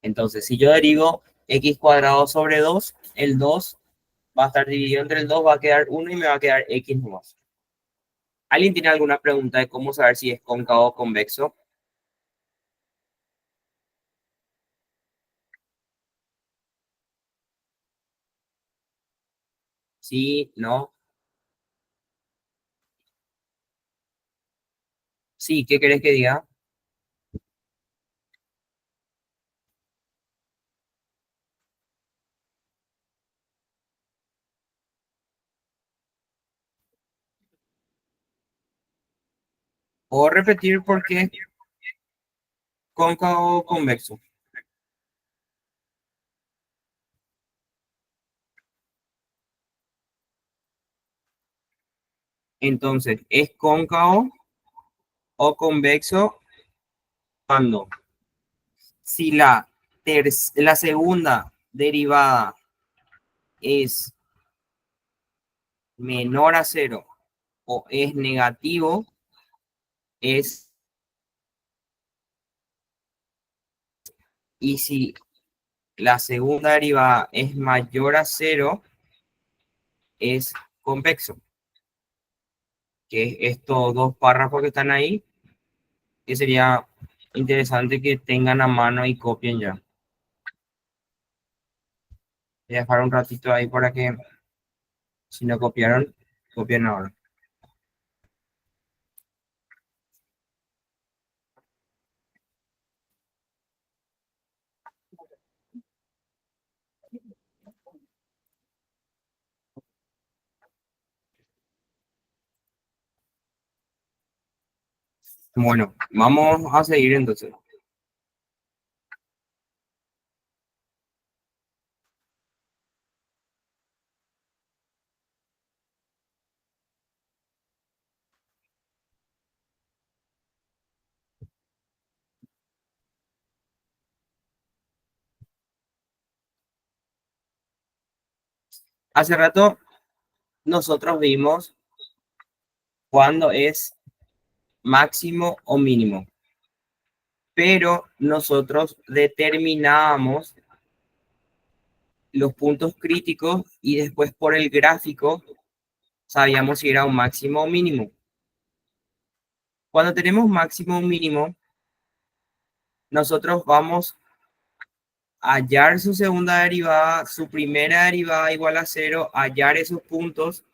S1: Entonces, si yo derivo x cuadrado sobre 2, el 2 va a estar dividido entre el 2, va a quedar 1 y me va a quedar x nomás. ¿Alguien tiene alguna pregunta de cómo saber si es cóncavo o convexo? Sí, no. Sí, ¿qué querés que diga? ¿Puedo repetir por qué cóncavo o convexo? Entonces, ¿es cóncavo o convexo cuando? Si la segunda derivada es menor a 0 o es negativo, es, y si la segunda derivada es mayor a 0, es convexo. que es estos dos párrafos que están ahí, que sería interesante que tengan a mano y copien ya. Voy a dejar un ratito ahí para que, si no copiaron, copien ahora. Bueno, vamos a seguir entonces. Hace rato nosotros vimos cuándo es máximo o mínimo, pero nosotros determinábamos los puntos críticos y después por el gráfico sabíamos si era un máximo o mínimo. Cuando tenemos máximo o mínimo, nosotros vamos a hallar su segunda derivada, su primera derivada igual a cero, hallar esos puntos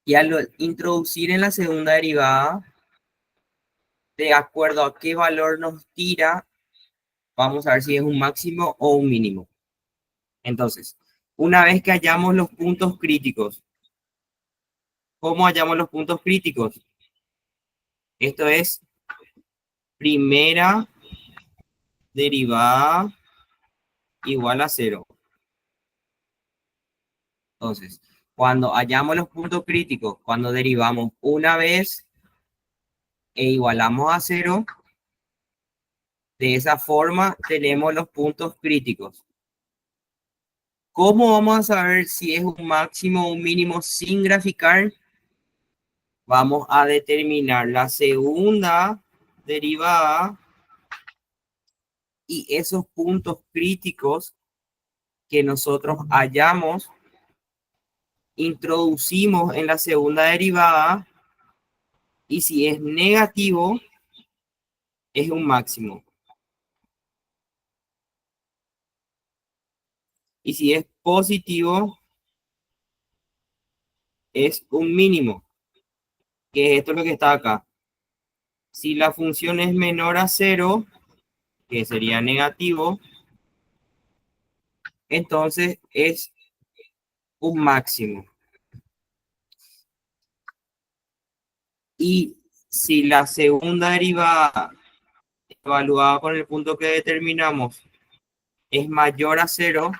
S1: y al introducir en la segunda derivada, de acuerdo a qué valor nos tira, vamos a ver si es un máximo o un mínimo. Entonces, una vez que hallamos los puntos críticos, ¿cómo hallamos los puntos críticos? Esto es primera derivada igual a cero. Entonces, cuando hallamos los puntos críticos, cuando derivamos una vez e igualamos a cero, de esa forma tenemos los puntos críticos. ¿Cómo vamos a saber si es un máximo o un mínimo sin graficar? Vamos a determinar la segunda derivada y esos puntos críticos que nosotros hallamos, introducimos en la segunda derivada y si es negativo, es un máximo. Y si es positivo, es un mínimo, que es esto lo que está acá. Si la función es menor a cero, que sería negativo, entonces es un máximo. Y si la segunda derivada evaluada con el punto que determinamos es mayor a cero,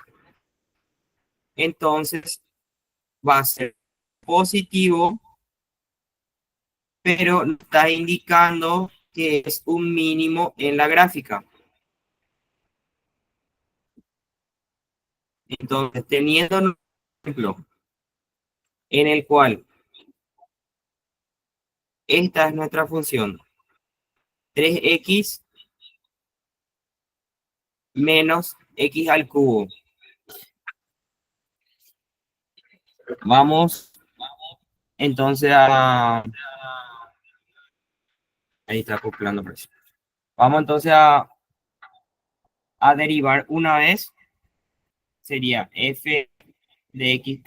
S1: entonces va a ser positivo, pero está indicando que es un mínimo en la gráfica. Entonces, teniendo un ejemplo en el cual esta es nuestra función, 3x menos x al cubo. Vamos entonces a... Ahí está acoplando precio. Vamos entonces a derivar una vez. Sería f de x',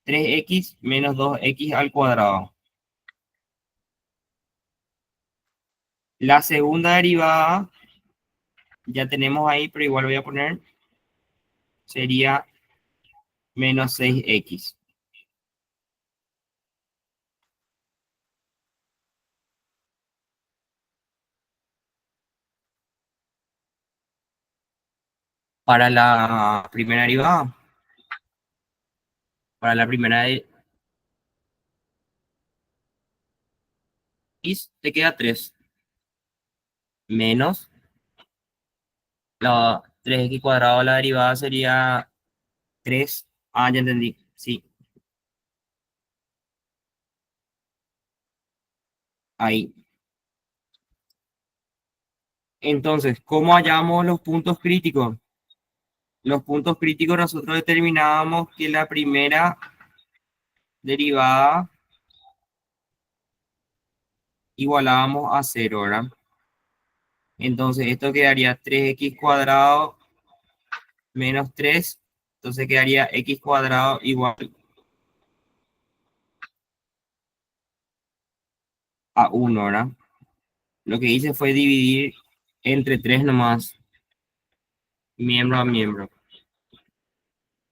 S1: 3x menos 2x al cuadrado. La segunda derivada ya tenemos ahí, pero igual voy a poner, sería menos 6x. Para la primera derivada, para la primera de x te queda 3 menos la 3x cuadrado, la derivada sería 3. Ah, ya entendí, sí, ahí. Entonces, ¿cómo hallamos los puntos críticos? Los puntos críticos nosotros determinábamos que la primera derivada igualábamos a 0, ¿verdad? Entonces esto quedaría 3x cuadrado menos 3. Entonces quedaría x cuadrado igual a 1, ¿verdad? Lo que hice fue dividir entre 3 nomás, miembro a miembro.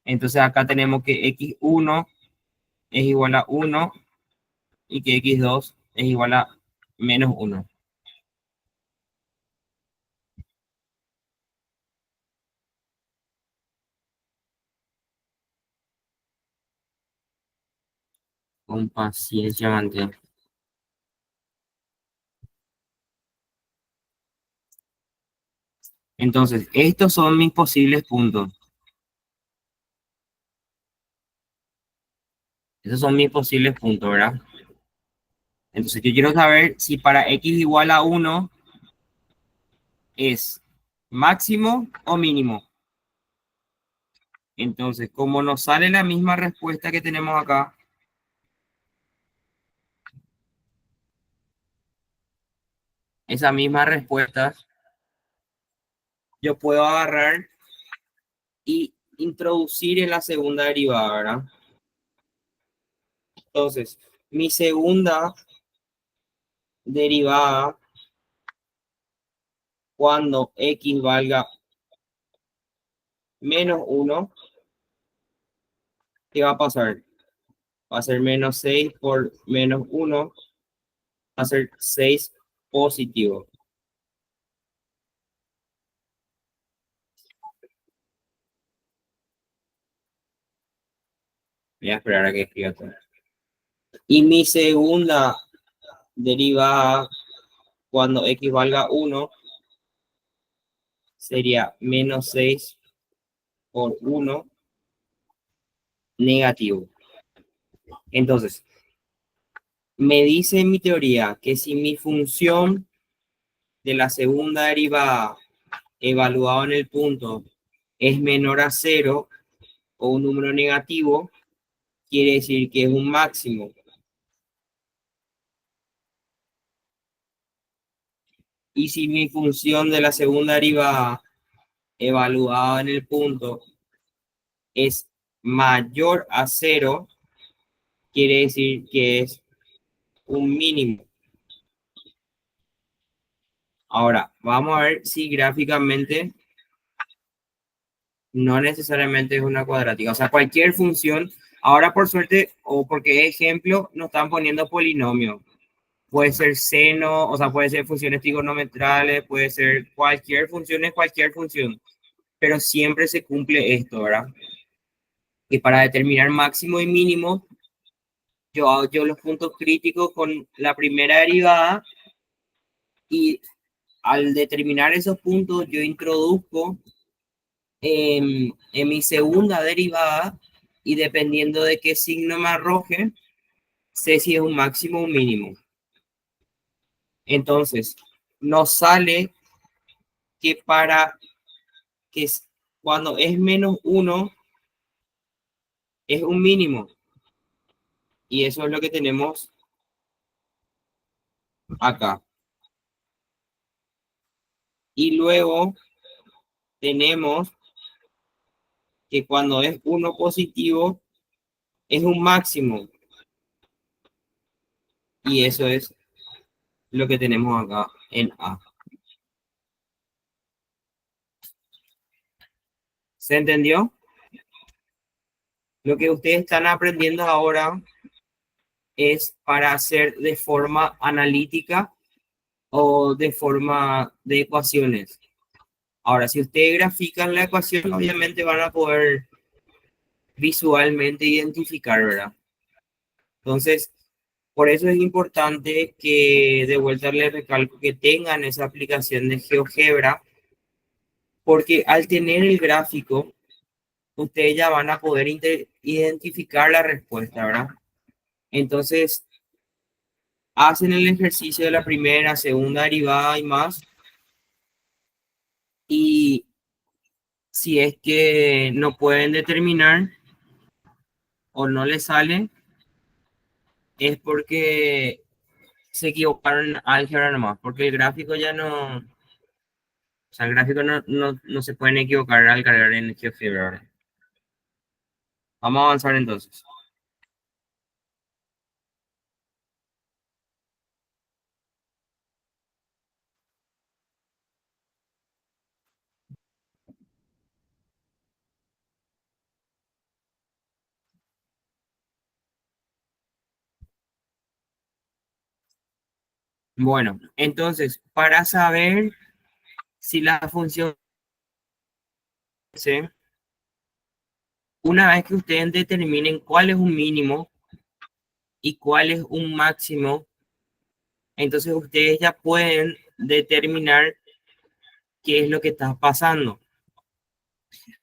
S1: Entonces acá tenemos que x1 es igual a 1 y que x2 es igual a menos 1. Con paciencia mantén. Entonces, estos son mis posibles puntos. Esos son mis posibles puntos, ¿verdad? Entonces, yo quiero saber si para x igual a 1 es máximo o mínimo. Entonces, como nos sale la misma respuesta que tenemos acá, esa misma respuesta, yo puedo agarrar y introducir en la segunda derivada, ¿verdad? Entonces, mi segunda derivada, cuando x valga menos 1, ¿qué va a pasar? Va a ser menos 6 por menos 1, va a ser 6 positivo. Voy a esperar a que escriba todo. Y mi segunda derivada, cuando x valga 1, sería menos 6 por 1 negativo. Entonces, me dice mi teoría que si mi función de la segunda derivada evaluado en el punto es menor a 0 o un número negativo, quiere decir que es un máximo. Y si mi función de la segunda derivada evaluada en el punto es mayor a 0, quiere decir que es un mínimo. Ahora, vamos a ver si gráficamente no necesariamente es una cuadrática. O sea, cualquier función, ahora por suerte, o porque es ejemplo, nos están poniendo polinomio. Puede ser seno, o sea, puede ser funciones trigonometrales, puede ser cualquier función, es cualquier función. Pero siempre se cumple esto, ¿verdad? Y para determinar máximo y mínimo, yo hago los puntos críticos con la primera derivada y al determinar esos puntos yo introduzco en mi segunda derivada y dependiendo de qué signo me arroje, sé si es un máximo o un mínimo. Entonces, nos sale que cuando es menos 1 es un mínimo. Y eso es lo que tenemos acá. Y luego tenemos que cuando es 1 positivo es un máximo. Y eso es lo que tenemos acá en A. ¿Se entendió? Lo que ustedes están aprendiendo ahora es para hacer de forma analítica o de forma de ecuaciones. Ahora, si ustedes grafican la ecuación, obviamente van a poder visualmente identificar, ¿verdad? Entonces, por eso es importante que de vuelta les recalco que tengan esa aplicación de GeoGebra, porque al tener el gráfico, ustedes ya van a poder identificar la respuesta, ¿verdad? Entonces, hacen el ejercicio de la primera, segunda derivada y más. Y si es que no pueden determinar o no les sale, es porque se equivocaron en álgebra nomás, porque el gráfico ya no, o sea, el gráfico no se pueden equivocar al cargar en GeoGebra, ¿verdad? Vamos a avanzar entonces. Bueno, entonces, para saber si la función C, una vez que ustedes determinen cuál es un mínimo y cuál es un máximo, entonces ustedes ya pueden determinar qué es lo que está pasando.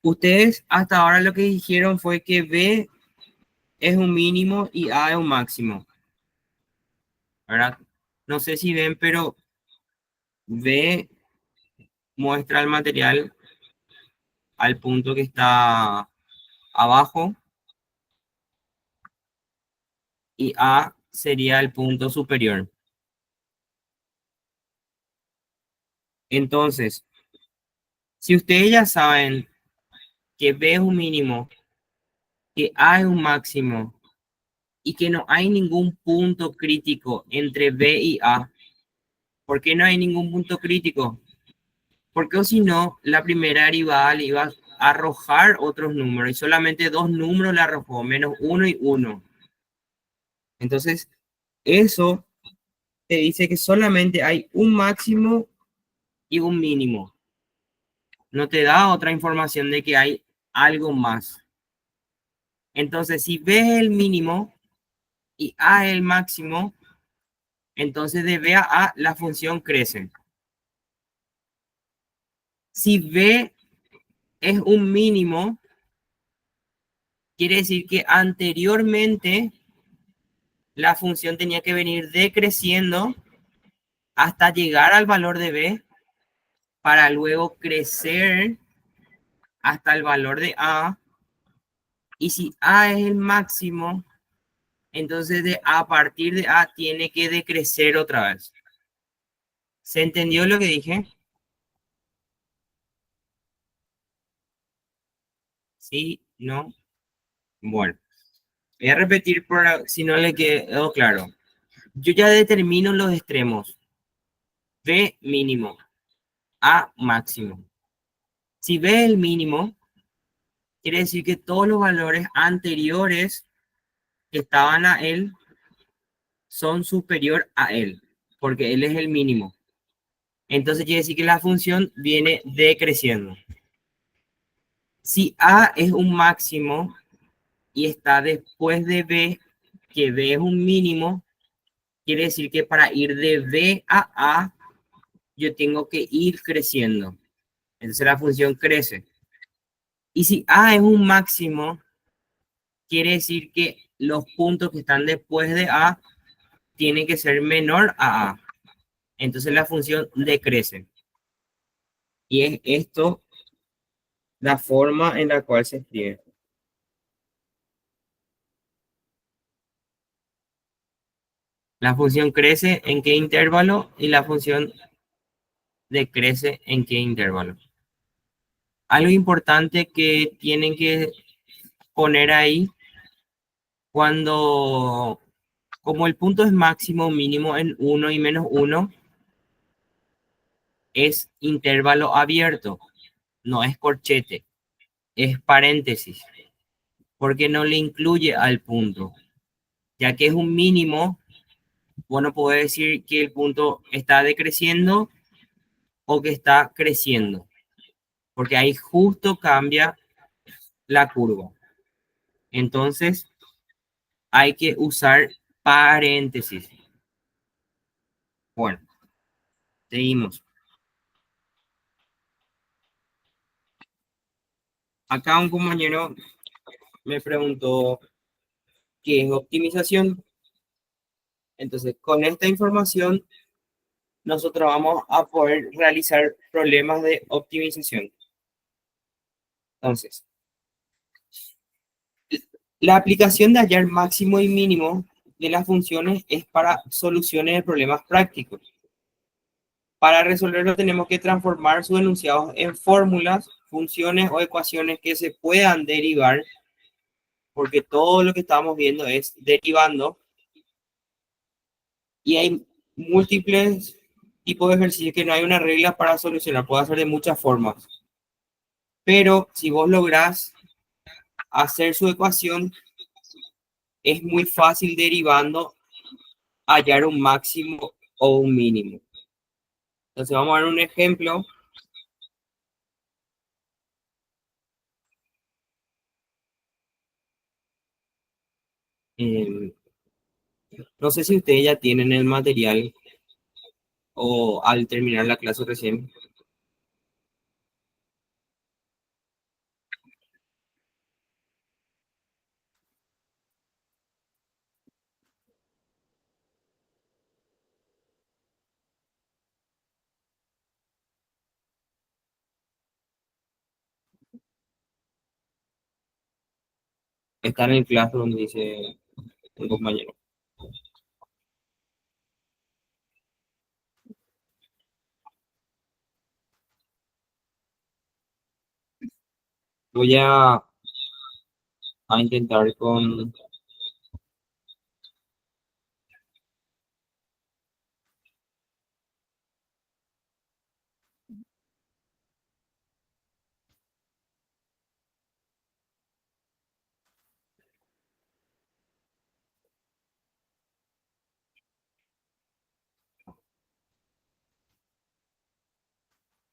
S1: Ustedes hasta ahora lo que dijeron fue que B es un mínimo y A es un máximo, ¿verdad? No sé si ven, pero B muestra el material al punto que está abajo y A sería el punto superior. Entonces, si ustedes ya saben que B es un mínimo, que A es un máximo y que no hay ningún punto crítico entre B y A, ¿por qué no hay ningún punto crítico? Porque o si no, la primera derivada le iba a arrojar otros números y solamente dos números le arrojó, menos 1 y 1. Entonces, eso te dice que solamente hay un máximo y un mínimo. No te da otra información de que hay algo más. Entonces, si B es el mínimo y A es el máximo, entonces de B a A la función crece. Si B es un mínimo, quiere decir que anteriormente la función tenía que venir decreciendo hasta llegar al valor de B para luego crecer hasta el valor de A. Y si A es el máximo, entonces a partir de A tiene que decrecer otra vez. ¿Se entendió lo que dije? ¿Sí? ¿No? Bueno, voy a repetir por si no le quedó claro. Yo ya determino los extremos. B mínimo, A máximo. Si B es el mínimo, quiere decir que todos los valores anteriores que estaban a él son superior a él, porque él es el mínimo. Entonces quiere decir que la función viene decreciendo. Si A es un máximo y está después de B, que B es un mínimo, quiere decir que para ir de B a A, yo tengo que ir creciendo. Entonces la función crece. Y si A es un máximo, quiere decir que los puntos que están después de A tienen que ser menor a A. Entonces la función decrece. Y es esto la forma en la cual se escribe. La función crece en qué intervalo y la función decrece en qué intervalo. Algo importante que tienen que poner ahí cuando, como el punto es máximo, mínimo en 1 y menos 1, es intervalo abierto, no es corchete, es paréntesis, porque no le incluye al punto, ya que es un mínimo. Bueno, puede decir que el punto está decreciendo o que está creciendo, porque ahí justo cambia la curva. Entonces, hay que usar paréntesis. Bueno, seguimos. Acá un compañero me preguntó qué es optimización. Entonces, con esta información, nosotros vamos a poder realizar problemas de optimización. Entonces, la aplicación de hallar máximo y mínimo de las funciones es para soluciones de problemas prácticos. Para resolverlo tenemos que transformar sus enunciados en fórmulas, funciones o ecuaciones que se puedan derivar, porque todo lo que estamos viendo es derivando. Y hay múltiples tipos de ejercicios que no hay una regla para solucionar, puede hacer de muchas formas. Pero si vos lográs hacer su ecuación, es muy fácil derivando hallar un máximo o un mínimo. Entonces vamos a ver un ejemplo. Eh, no sé si ustedes ya tienen el material o al terminar la clase recién. Está en el clase donde dice un compañero. Voy a intentar con...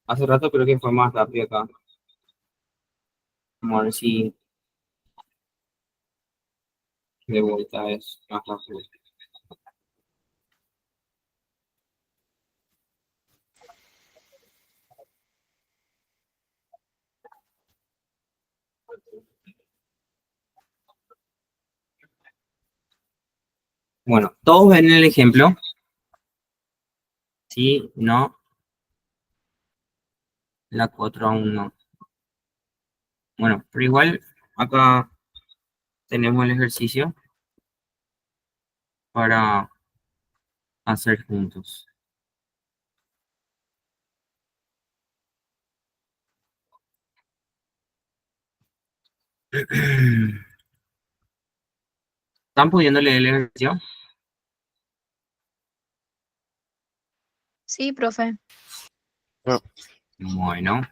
S1: Hace rato creo que fue más rápido acá. Vamos a ver si de vuelta es más rápido. Bueno, todos ven el ejemplo. Sí, no. La 4 aún no. Bueno, pero igual acá tenemos el ejercicio para hacer juntos. ¿Están pudiendo leer el ejercicio?
S5: Sí, profe.
S1: Bueno,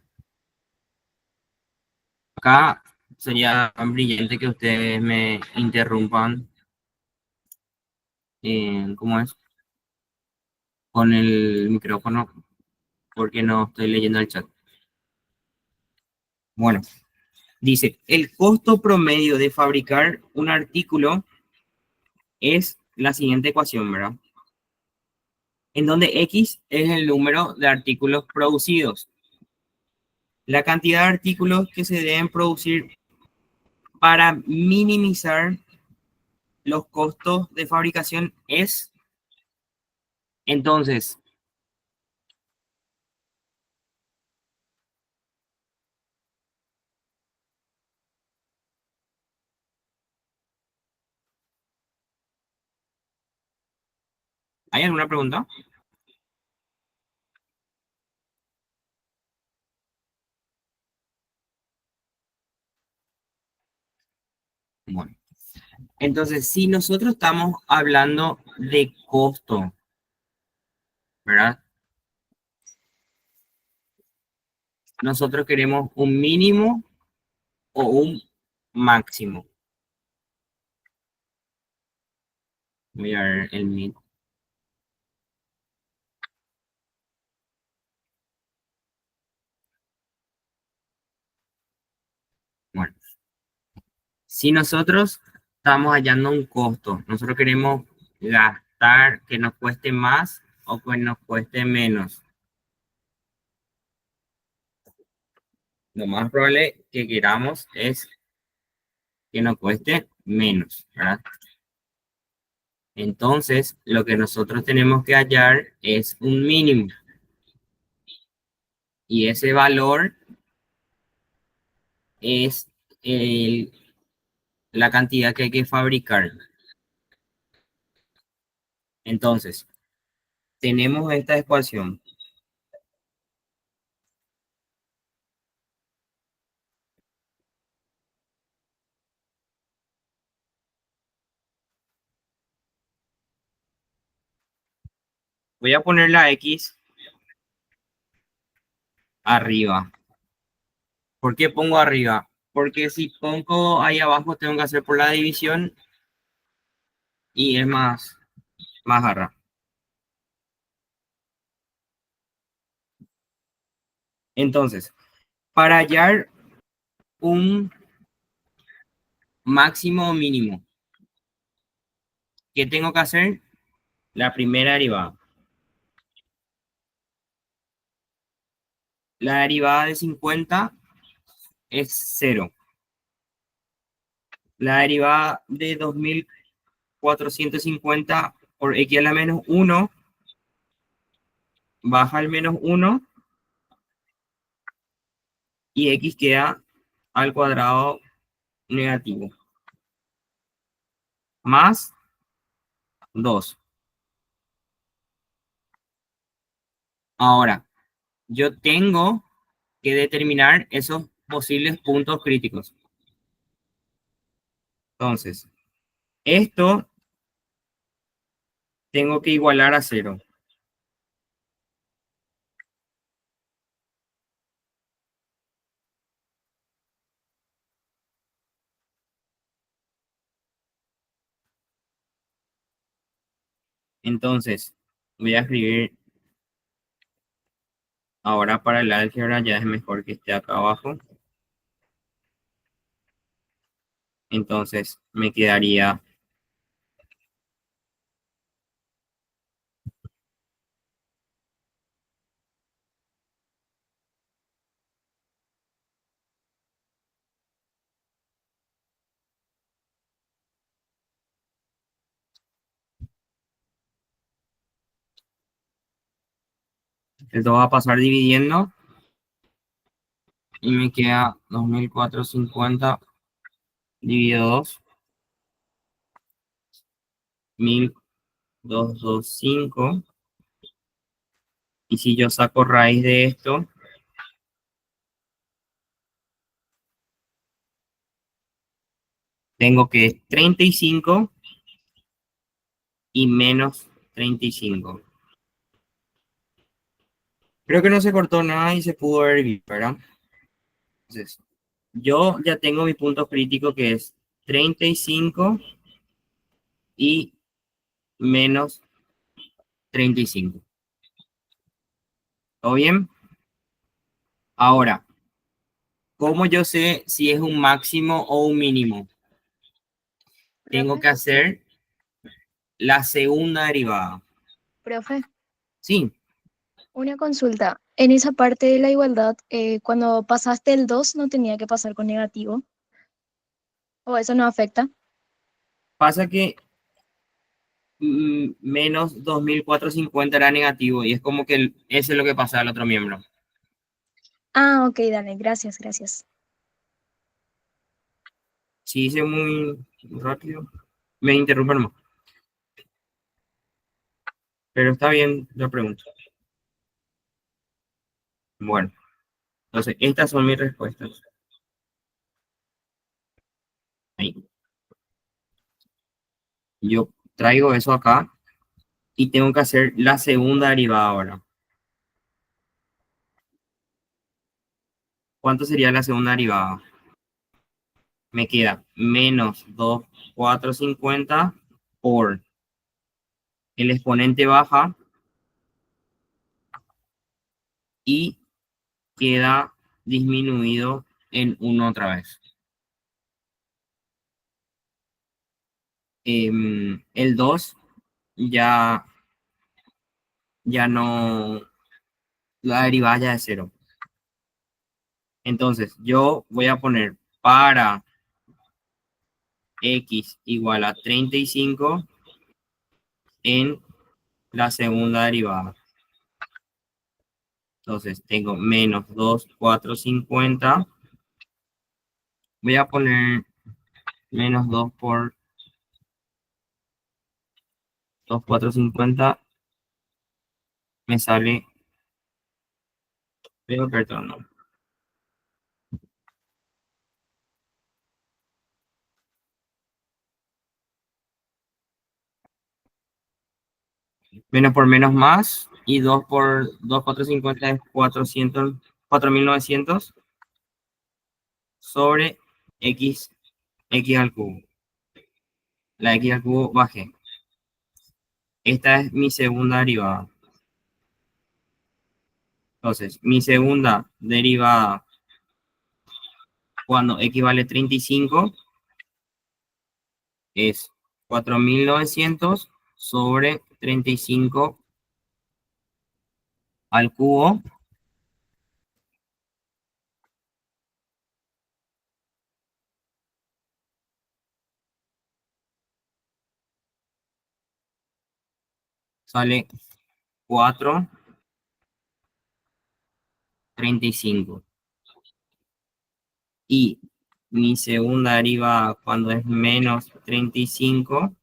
S1: acá sería brillante que ustedes me interrumpan. ¿Cómo es? Con el micrófono, porque no estoy leyendo el chat. Bueno, dice, el costo promedio de fabricar un artículo es la siguiente ecuación, ¿verdad? En donde X es el número de artículos producidos. La cantidad de artículos que se deben producir para minimizar los costos de fabricación es, entonces, ¿hay alguna pregunta? Bueno, entonces, si nosotros estamos hablando de costo, ¿verdad? Nosotros queremos un mínimo o un máximo. Voy a ver el mínimo. Bueno, si nosotros estamos hallando un costo, nosotros queremos gastar que nos cueste más o que nos cueste menos. Lo más probable que queramos es que nos cueste menos, ¿verdad? Entonces, lo que nosotros tenemos que hallar es un mínimo. Y ese valor es la cantidad que hay que fabricar. Entonces, tenemos esta ecuación. Voy a poner la X arriba. ¿Por qué pongo arriba? Porque si pongo ahí abajo, tengo que hacer por la división y es más garra. Entonces, para hallar un máximo o mínimo, ¿qué tengo que hacer? La primera derivada. La derivada de 50 es 0. La derivada de 2450 por x a la menos 1 baja al menos 1 y x queda al cuadrado negativo. Más 2. Ahora, yo tengo que determinar esos posibles puntos críticos. Entonces, esto tengo que igualar a 0. Entonces, voy a escribir ahora para el álgebra, ya es mejor que esté acá abajo. Entonces, me quedaría esto va a pasar dividiendo y me queda 2450 dividido 2, 1225. Y si yo saco raíz de esto, tengo que es 35 y menos 35. Creo que no se cortó nada y se pudo ver bien, ¿verdad? Entonces, yo ya tengo mi punto crítico que es 35 y menos 35. ¿Todo bien? Ahora, ¿cómo yo sé si es un máximo o un mínimo? Tengo
S5: Profe,
S1: que hacer la segunda derivada.
S5: profe,
S1: Sí,
S5: una consulta. En esa parte de la igualdad, cuando pasaste el 2 no tenía que pasar con negativo. ¿O eso no afecta?
S1: pasa que menos 2450 era negativo y es como que ese es lo que pasa al otro miembro.
S5: Ah, ok, dale, gracias, gracias.
S1: Si hice muy rápido, me interrumpen más. Pero está bien la pregunta. Bueno, entonces estas son mis respuestas. Ahí. Yo traigo eso acá y tengo que hacer la segunda derivada ahora. ¿Cuánto sería la segunda derivada? Me queda menos 2450 por el exponente baja y queda disminuido en 1 otra vez. El 2 ya no, la derivada ya es 0. Entonces, yo voy a poner para x igual a 35 en la segunda derivada. Entonces, tengo menos 2450. Voy a poner menos 2 por 2,450 me sale, perdón, no. Menos por menos más, y 2 por 2,450 es 4.900 sobre x al cubo. La x al cubo bajé. Esta es mi segunda derivada. Entonces, mi segunda derivada cuando x vale 35 es 4.900 sobre 35 al cubo sale 4,35. Y mi segunda derivada cuando es menos 35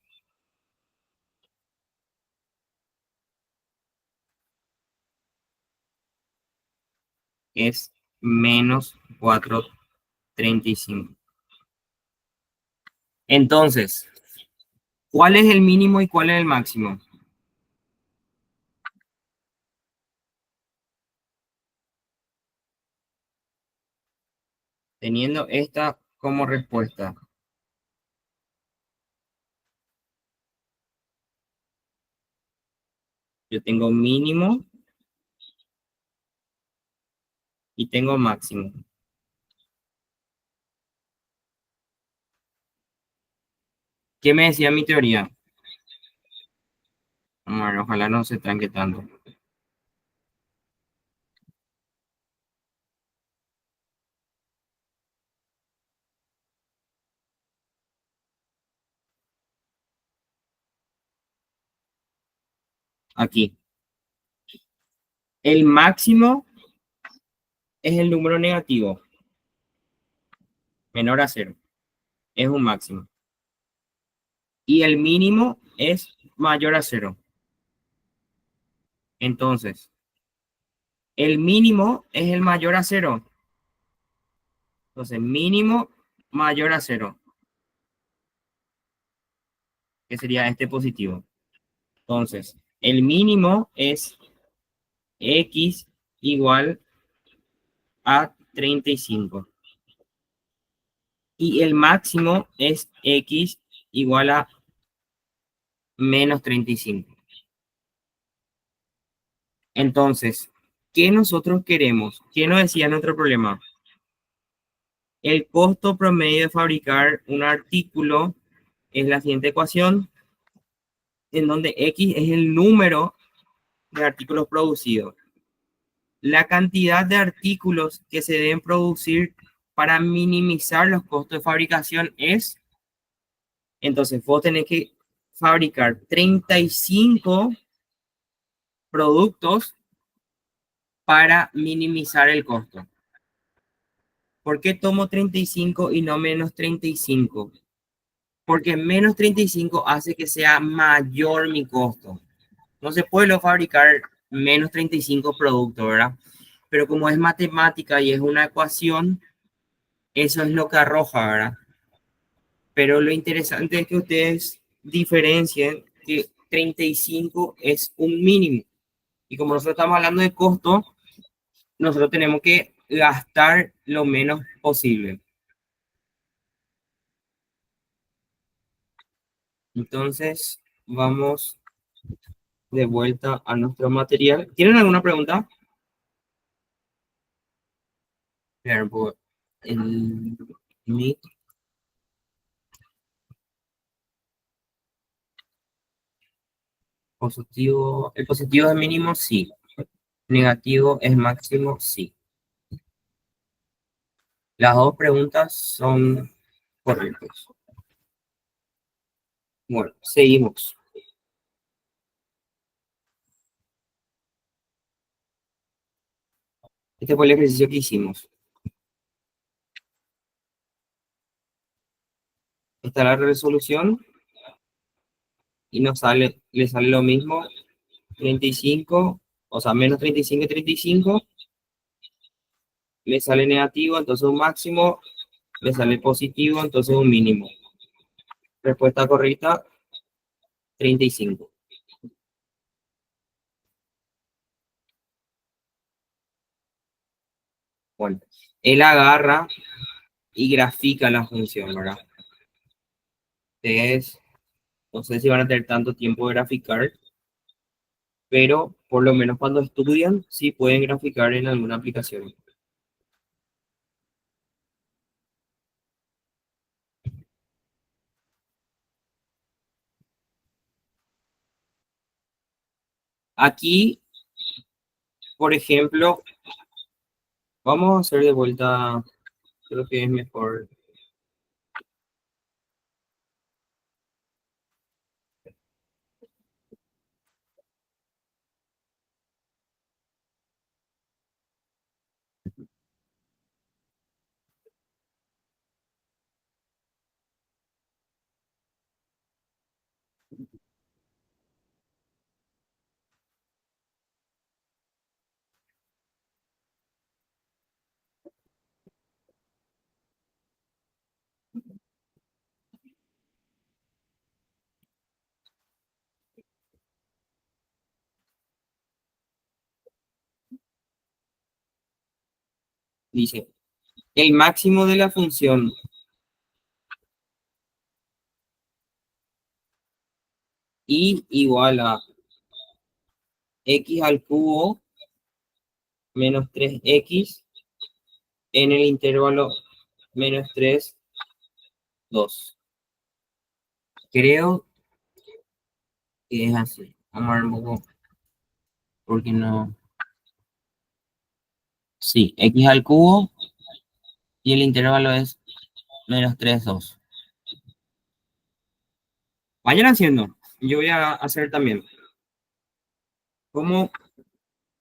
S1: es menos 4,35. Entonces, ¿cuál es el mínimo y cuál es el máximo? Teniendo esta como respuesta, yo tengo mínimo y tengo máximo. ¿Qué me decía mi teoría? Vamos a ver, ojalá no se tranque tanto. Aquí. El máximo es el número negativo, menor a 0. Es un máximo. Y el mínimo es mayor a 0. Entonces, el mínimo es el mayor a 0. Entonces, mínimo mayor a 0, que sería este positivo. Entonces, el mínimo es x igual a 35. Y el máximo es x igual a menos 35. Entonces, ¿qué nosotros queremos? ¿Qué nos decía nuestro problema? El costo promedio de fabricar un artículo es la siguiente ecuación, en donde X es el número de artículos producidos. La cantidad de artículos que se deben producir para minimizar los costos de fabricación es, entonces vos tenés que fabricar 35 productos para minimizar el costo. ¿Por qué tomo 35 y no menos 35? Porque menos 35 hace que sea mayor mi costo. No se puede lo fabricar menos 35 productos, ¿verdad? Pero como es matemática y es una ecuación, eso es lo que arroja, ¿verdad? Pero lo interesante es que ustedes diferencien que 35 es un mínimo. Y como nosotros estamos hablando de costo, nosotros tenemos que gastar lo menos posible. Entonces, vamos de vuelta a nuestro material. ¿Tienen alguna pregunta? El, mi- positivo, el positivo es mínimo, sí. Negativo es máximo, sí. Las dos preguntas son correctas. Bueno, seguimos. Este fue el ejercicio que hicimos. Está la resolución. y nos sale, le sale lo mismo, 35, o sea, menos 35 y 35, le sale negativo, entonces un máximo, le sale positivo, entonces un mínimo. Respuesta correcta, 35. Bueno, él agarra y grafica la función, ¿verdad? Ustedes, no sé si van a tener tanto tiempo de graficar, pero por lo menos cuando estudian, sí pueden graficar en alguna aplicación. Aquí, por ejemplo, vamos a hacer de vuelta, creo que es mejor. Dice, el máximo de la función y igual a x al cubo menos 3x en el intervalo menos 3, 2. Creo que es así. Vamos a ver un poco, porque no. Sí, x al cubo y el intervalo es menos 3, 2. Vayan haciendo. Yo voy a hacer también. ¿Cómo,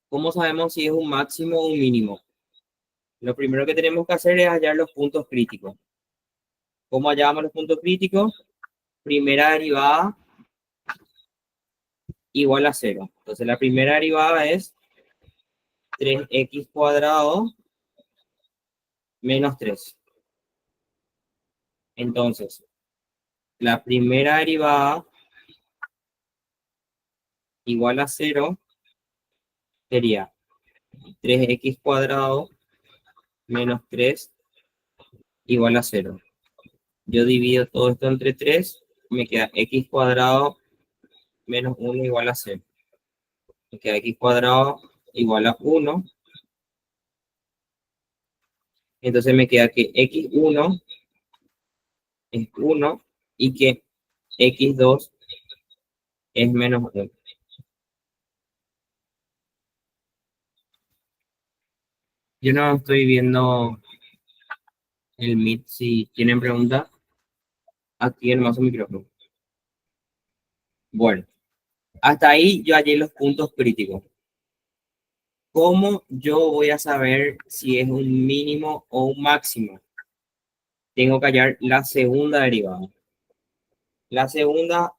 S1: cómo sabemos si es un máximo o un mínimo? Lo primero que tenemos que hacer es hallar los puntos críticos. ¿Cómo hallamos los puntos críticos? Primera derivada igual a 0. Entonces la primera derivada es 3x cuadrado menos 3. Entonces, la primera derivada igual a 0 sería 3x cuadrado menos 3 igual a 0. Yo divido todo esto entre 3, me queda x cuadrado menos 1 igual a 0. Me queda x cuadrado igual a 1. Entonces me queda que x1 es 1 y que x2 es menos 1. Yo no estoy viendo el Meet. Si tienen preguntas, aquí el más micrófono. Bueno, hasta ahí yo hallé los puntos críticos. ¿Cómo yo voy a saber si es un mínimo o un máximo? Tengo que hallar la segunda derivada. La segunda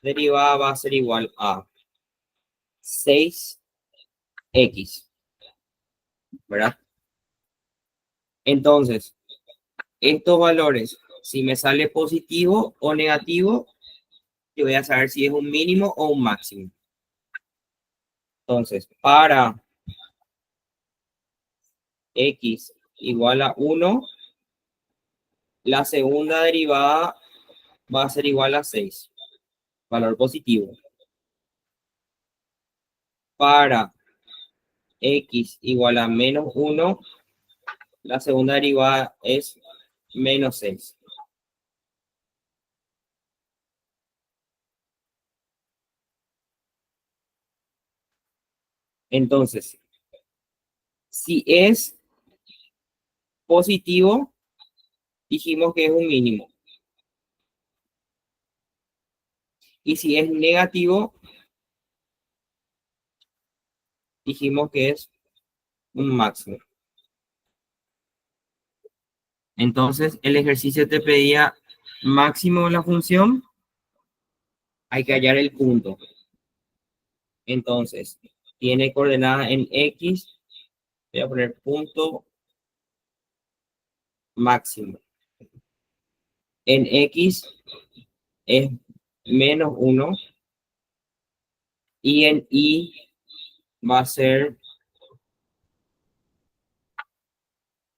S1: derivada va a ser igual a 6x, ¿verdad? Entonces, estos valores, si me sale positivo o negativo, yo voy a saber si es un mínimo o un máximo. Entonces, para x igual a 1, la segunda derivada va a ser igual a 6, valor positivo. Para x igual a menos 1, la segunda derivada es menos 6. Entonces, si es positivo, dijimos que es un mínimo. Y si es negativo, dijimos que es un máximo. Entonces, el ejercicio te pedía máximo de la función hay que hallar el punto. Entonces, tiene coordenada en X. Voy a poner punto máximo. En X es -1 y en Y va a ser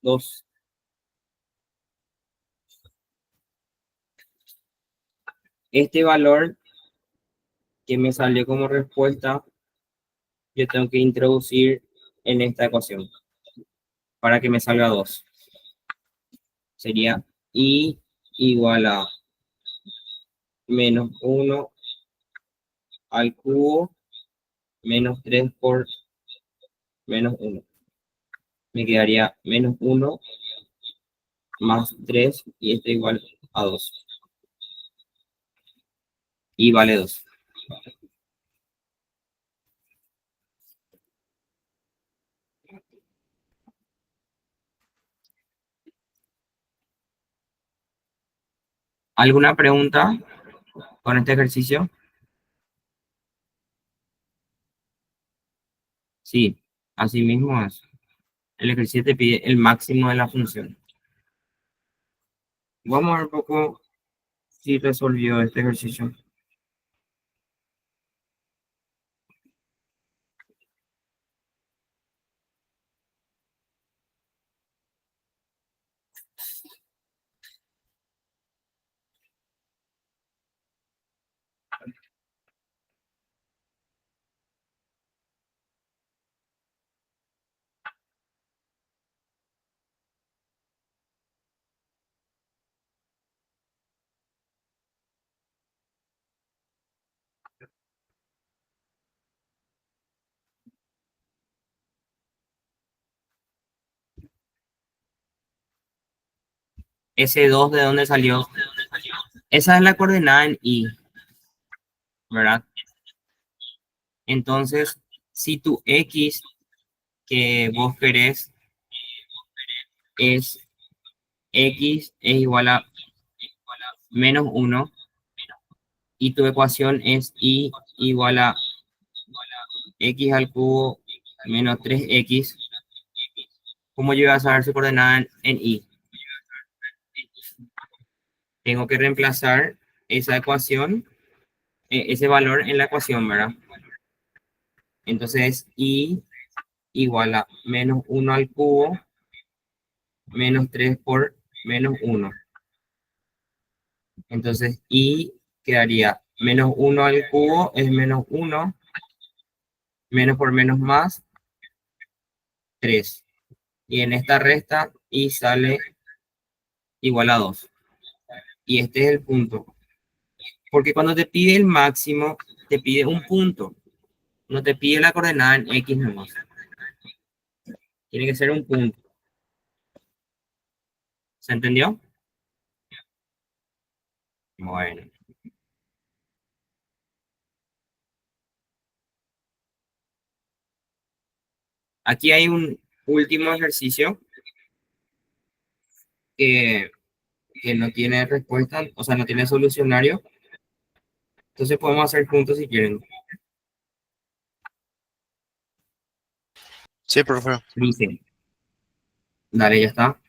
S1: 2. Este valor que me salió como respuesta, yo tengo que introducir en esta ecuación para que me salga 2. Sería Y igual a -1 al cubo menos 3 por -1. Me quedaría -1 más 3 y esto igual a 2. Y vale 2. ¿Alguna pregunta con este ejercicio? Sí, así mismo es. El ejercicio te pide el máximo de la función. Vamos a ver un poco si resolvió este ejercicio. Ese 2, ¿de dónde salió? Esa es la coordenada en Y, ¿verdad? Entonces, si tu X que vos querés es X es igual a -1 y tu ecuación es Y igual a X al cubo menos 3X, ¿cómo yo voy a saber su coordenada en Y? Tengo que reemplazar esa ecuación, ese valor en la ecuación, ¿verdad? Entonces, Y igual a -1 al cubo menos 3 por -1. Entonces, Y quedaría -1 al cubo es -1, menos por menos más 3. Y en esta resta, Y sale igual a 2. Y este es el punto. Porque cuando te pide el máximo, te pide un punto. No te pide la coordenada en X nomás. Tiene que ser un punto. ¿Se entendió? Bueno. Aquí hay un último ejercicio que, que no tiene respuesta, o sea, no tiene solucionario. Entonces podemos hacer juntos si quieren.
S6: Sí, profe.
S1: Dice, dale, ya está.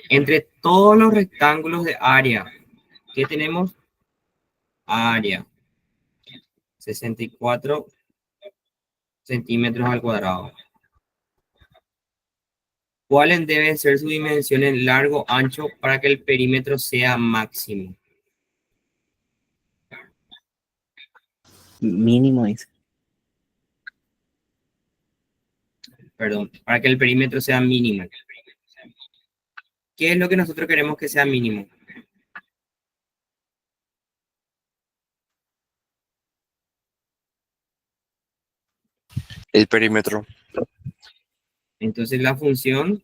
S1: Entre todos los rectángulos de área que tenemos, área 64 centímetros al cuadrado. ¿Cuáles deben ser sus dimensiones largo, ancho para que el perímetro sea máximo?
S7: Mínimo dice.
S1: Perdón, para que el perímetro sea mínimo. ¿Qué es lo que nosotros queremos que sea mínimo?
S6: El perímetro.
S1: Entonces la función,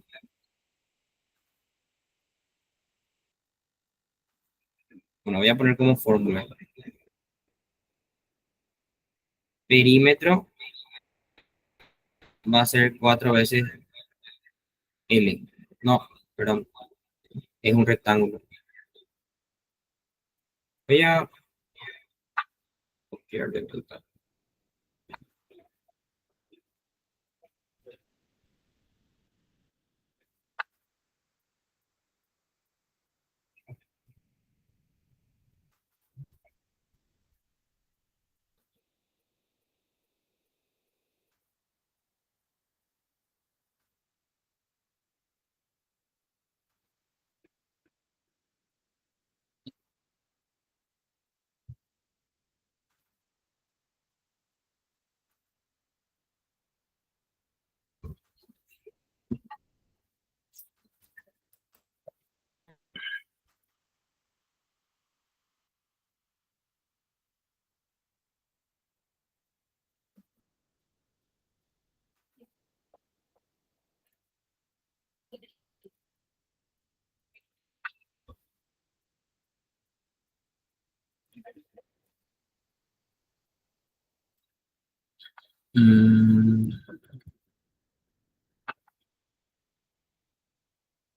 S1: bueno, voy a poner como fórmula. Perímetro va a ser 4 veces L. No, perdón, es un rectángulo. Voy a pierde el total.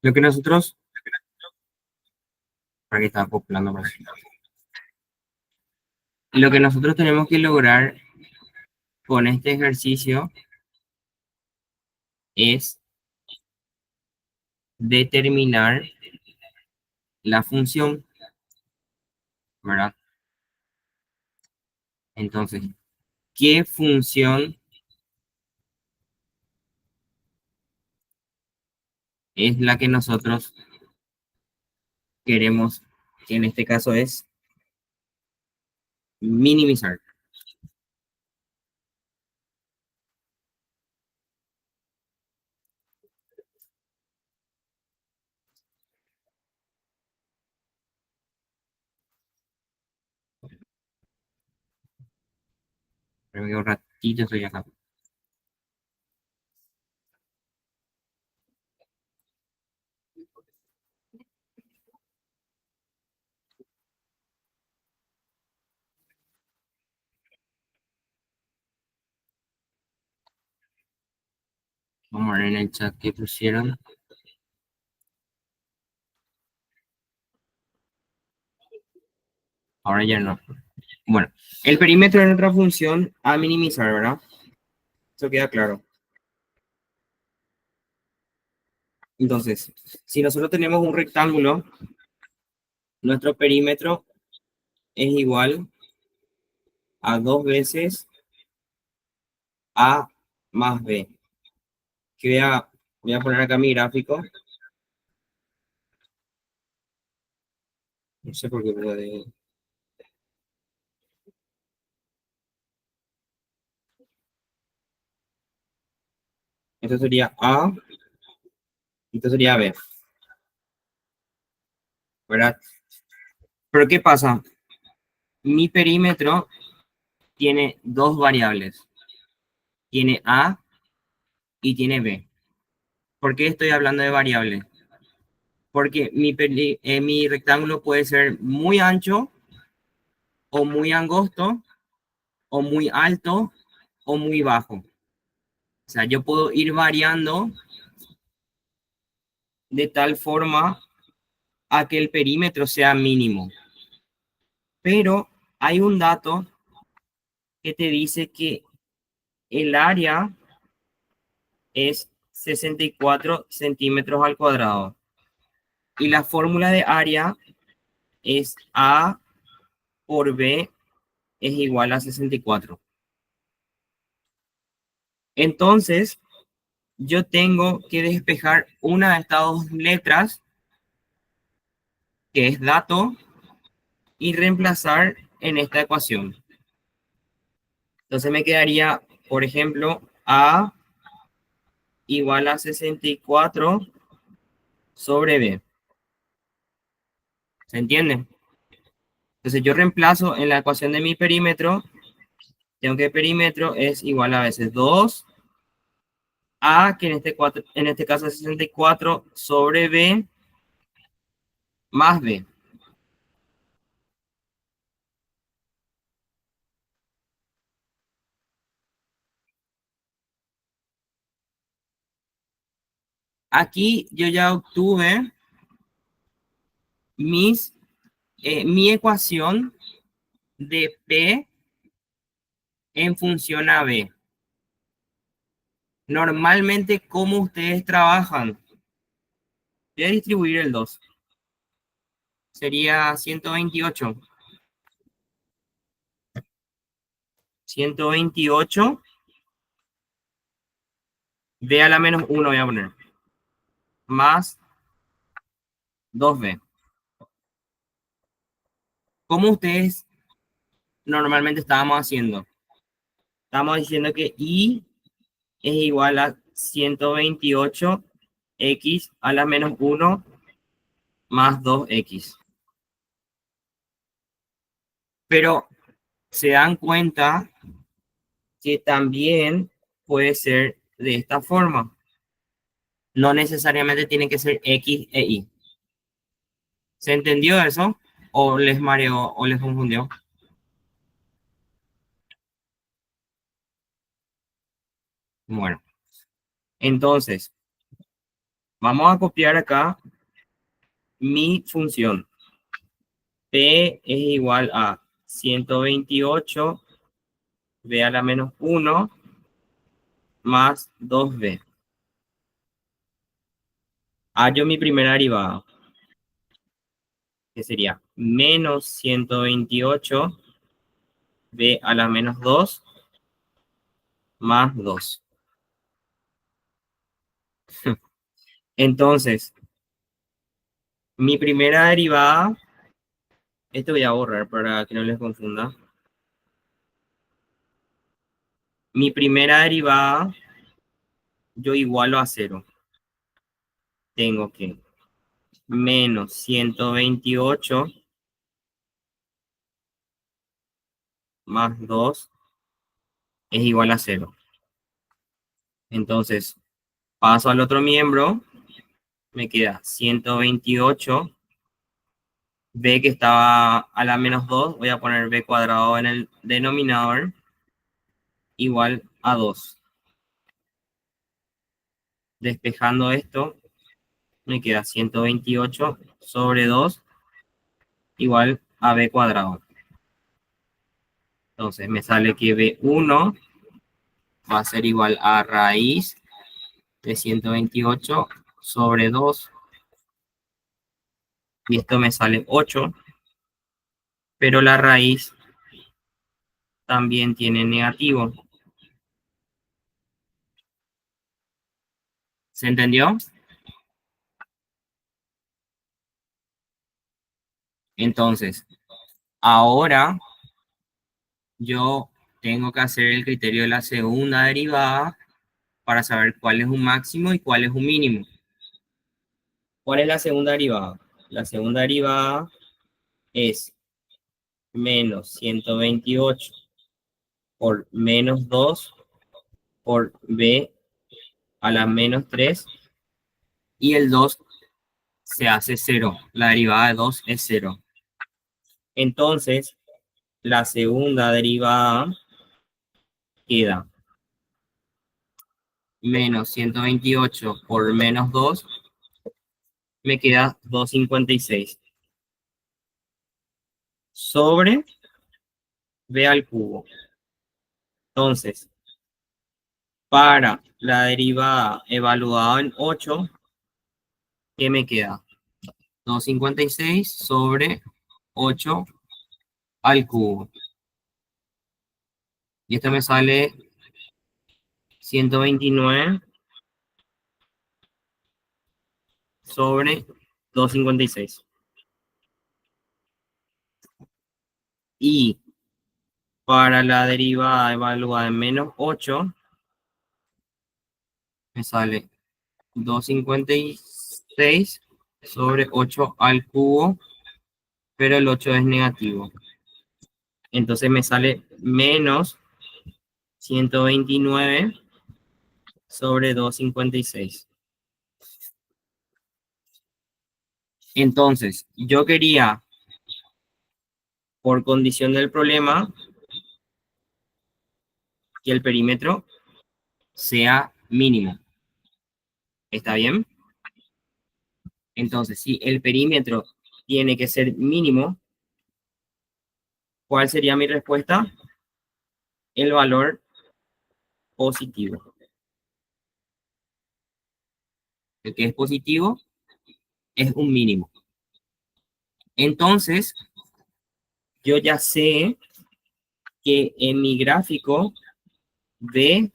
S1: Lo que nosotros, aquí está acoplando más. Lo que nosotros tenemos que lograr con este ejercicio es determinar la función, ¿verdad? Entonces, ¿qué función es la que nosotros queremos, que en este caso es minimizar? Pero un ratito estoy acá. Vamos a ver en el chat que pusieron. Ahora ya no. Bueno, el perímetro es nuestra función a minimizar, ¿verdad? Eso queda claro. Entonces, si nosotros tenemos un rectángulo, nuestro perímetro es igual a 2 veces A más B. Que voy a poner acá mi gráfico. No sé por qué, pero esto sería A, esto sería B, ¿verdad? Pero ¿qué pasa? Mi perímetro tiene dos variables. Tiene A y tiene B. ¿Por qué estoy hablando de variables? Porque mi rectángulo puede ser muy ancho o muy angosto o muy alto o muy bajo. O sea, yo puedo ir variando de tal forma a que el perímetro sea mínimo. Pero hay un dato que te dice que el área es 64 centímetros al cuadrado. Y la fórmula de área es A por B es igual a 64. Entonces, yo tengo que despejar una de estas dos letras, que es dato, y reemplazar en esta ecuación. Entonces me quedaría, por ejemplo, A igual a 64 sobre B. ¿Se entiende? Entonces yo reemplazo en la ecuación de mi perímetro, tengo que el perímetro es igual a veces 2 A, que en este caso es 64 sobre B, más B. Aquí yo ya obtuve mi ecuación de P en función a B. Normalmente, ¿cómo ustedes trabajan? Voy a distribuir el 2. Sería 128. 128 B a la menos 1 voy a poner. Más 2B. ¿Cómo ustedes normalmente estábamos haciendo? Estamos diciendo que I es igual a 128 X a la menos 1 más 2X. Pero se dan cuenta que también puede ser de esta forma. No necesariamente tiene que ser X e Y. ¿Se entendió eso? ¿O les mareó o les confundió? Bueno, entonces, vamos a copiar acá mi función. P es igual a 128 B a la menos 1 más 2B. Hallo mi primera derivada, que sería menos 128 B a la menos 2 más 2. Entonces, mi primera derivada, esto voy a borrar para que no les confunda. Mi primera derivada, yo igualo a 0. Tengo que menos 128 más 2 es igual a 0. Entonces, paso al otro miembro, me queda 128. B que estaba a la menos 2, voy a poner B cuadrado en el denominador, igual a 2. Despejando esto, me queda 128 sobre 2 igual a B cuadrado. Entonces me sale que B1 va a ser igual a raíz de 128 sobre 2. Y esto me sale 8. Pero la raíz también tiene negativo. ¿Se entendió? Entonces, ahora yo tengo que hacer el criterio de la segunda derivada para saber cuál es un máximo y cuál es un mínimo. ¿Cuál es la segunda derivada? La segunda derivada es menos 128 por menos 2 por B a la menos 3 y el 2 se hace 0. La derivada de 2 es 0. Entonces, la segunda derivada queda menos 128 por menos 2, me queda 256 sobre B al cubo. Entonces, para la derivada evaluada en 8, ¿qué me queda? 256 sobre 8 al cubo. Y esto me sale 129 sobre 256. Y para la derivada evaluada en menos 8, me sale 256 sobre 8 al cubo, pero el 8 es negativo. Entonces me sale menos 129 sobre 256. Entonces, yo quería, por condición del problema, que el perímetro sea mínimo. ¿Está bien? Entonces, si el perímetro tiene que ser mínimo, ¿cuál sería mi respuesta? el valor positivo. El que es positivo es un mínimo. Entonces, yo ya sé que en mi gráfico B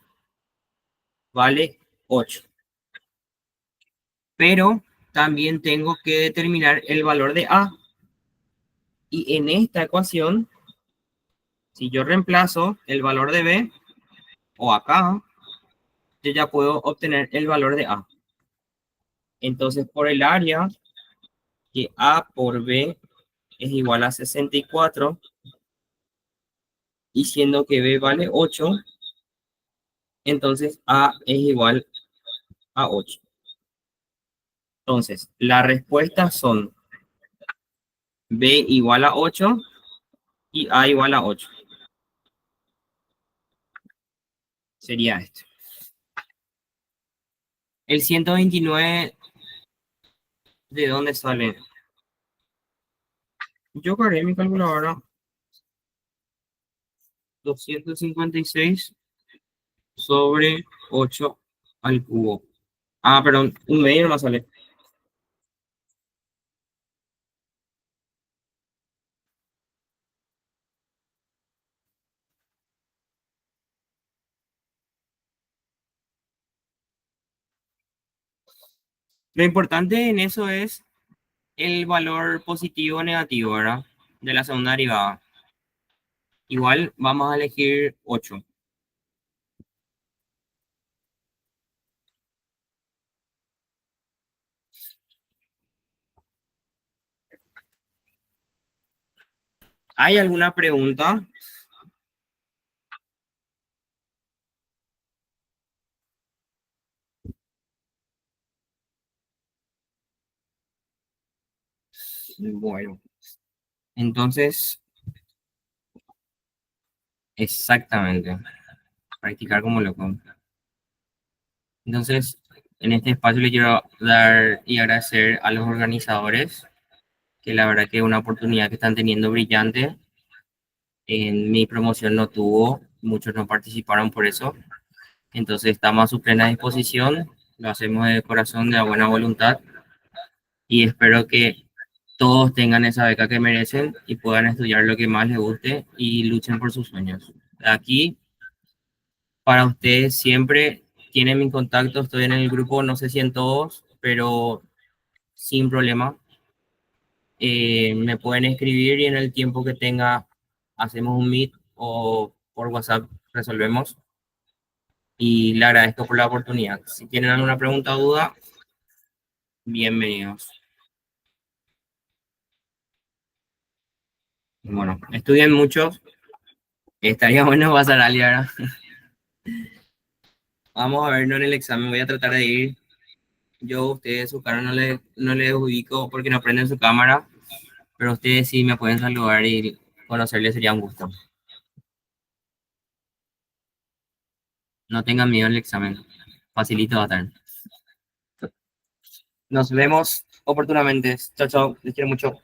S1: vale 8. Pero también tengo que determinar el valor de A. Y en esta ecuación, si yo reemplazo el valor de B o acá, yo ya puedo obtener el valor de A. Entonces, por el área, que A por B es igual a 64, y siendo que B vale 8, entonces A es igual a 8. Entonces, las respuestas son B igual a 8 y A igual a 8. Sería esto. El 129, ¿de dónde sale? Yo cargué mi calculadora. 256 sobre 8 al cubo. Ah, perdón, un medio no sale. Lo importante en eso es el valor positivo o negativo, ¿verdad? De la segunda derivada. Igual vamos a elegir 8. ¿Hay alguna pregunta? Bueno, entonces, exactamente. Practicar como loco. Entonces, en este espacio le quiero dar y agradecer a los organizadores, que la verdad que es una oportunidad que están teniendo brillante. En mi promoción no tuvo, muchos no participaron por eso. Entonces estamos a su plena disposición, lo hacemos de corazón, de la buena voluntad, y espero que todos tengan esa beca que merecen y puedan estudiar lo que más les guste y luchen por sus sueños. Aquí, para ustedes, siempre tienen mi contacto, estoy en el grupo, no sé si en todos, pero sin problema. Me pueden escribir y en el tiempo que tenga hacemos un meet o por WhatsApp resolvemos. Y le agradezco por la oportunidad. Si tienen alguna pregunta o duda, bienvenidos. Bueno, estudien mucho. Estaría bueno pasar a liar. Vamos a verlo en el examen. Voy a tratar de ir. Yo, ustedes, su cara no les ubico porque no prenden su cámara. Pero ustedes sí me pueden saludar y conocerles sería un gusto. No tengan miedo en el examen. Facilito va a estar. Nos vemos oportunamente. Chao, chao. Les quiero mucho.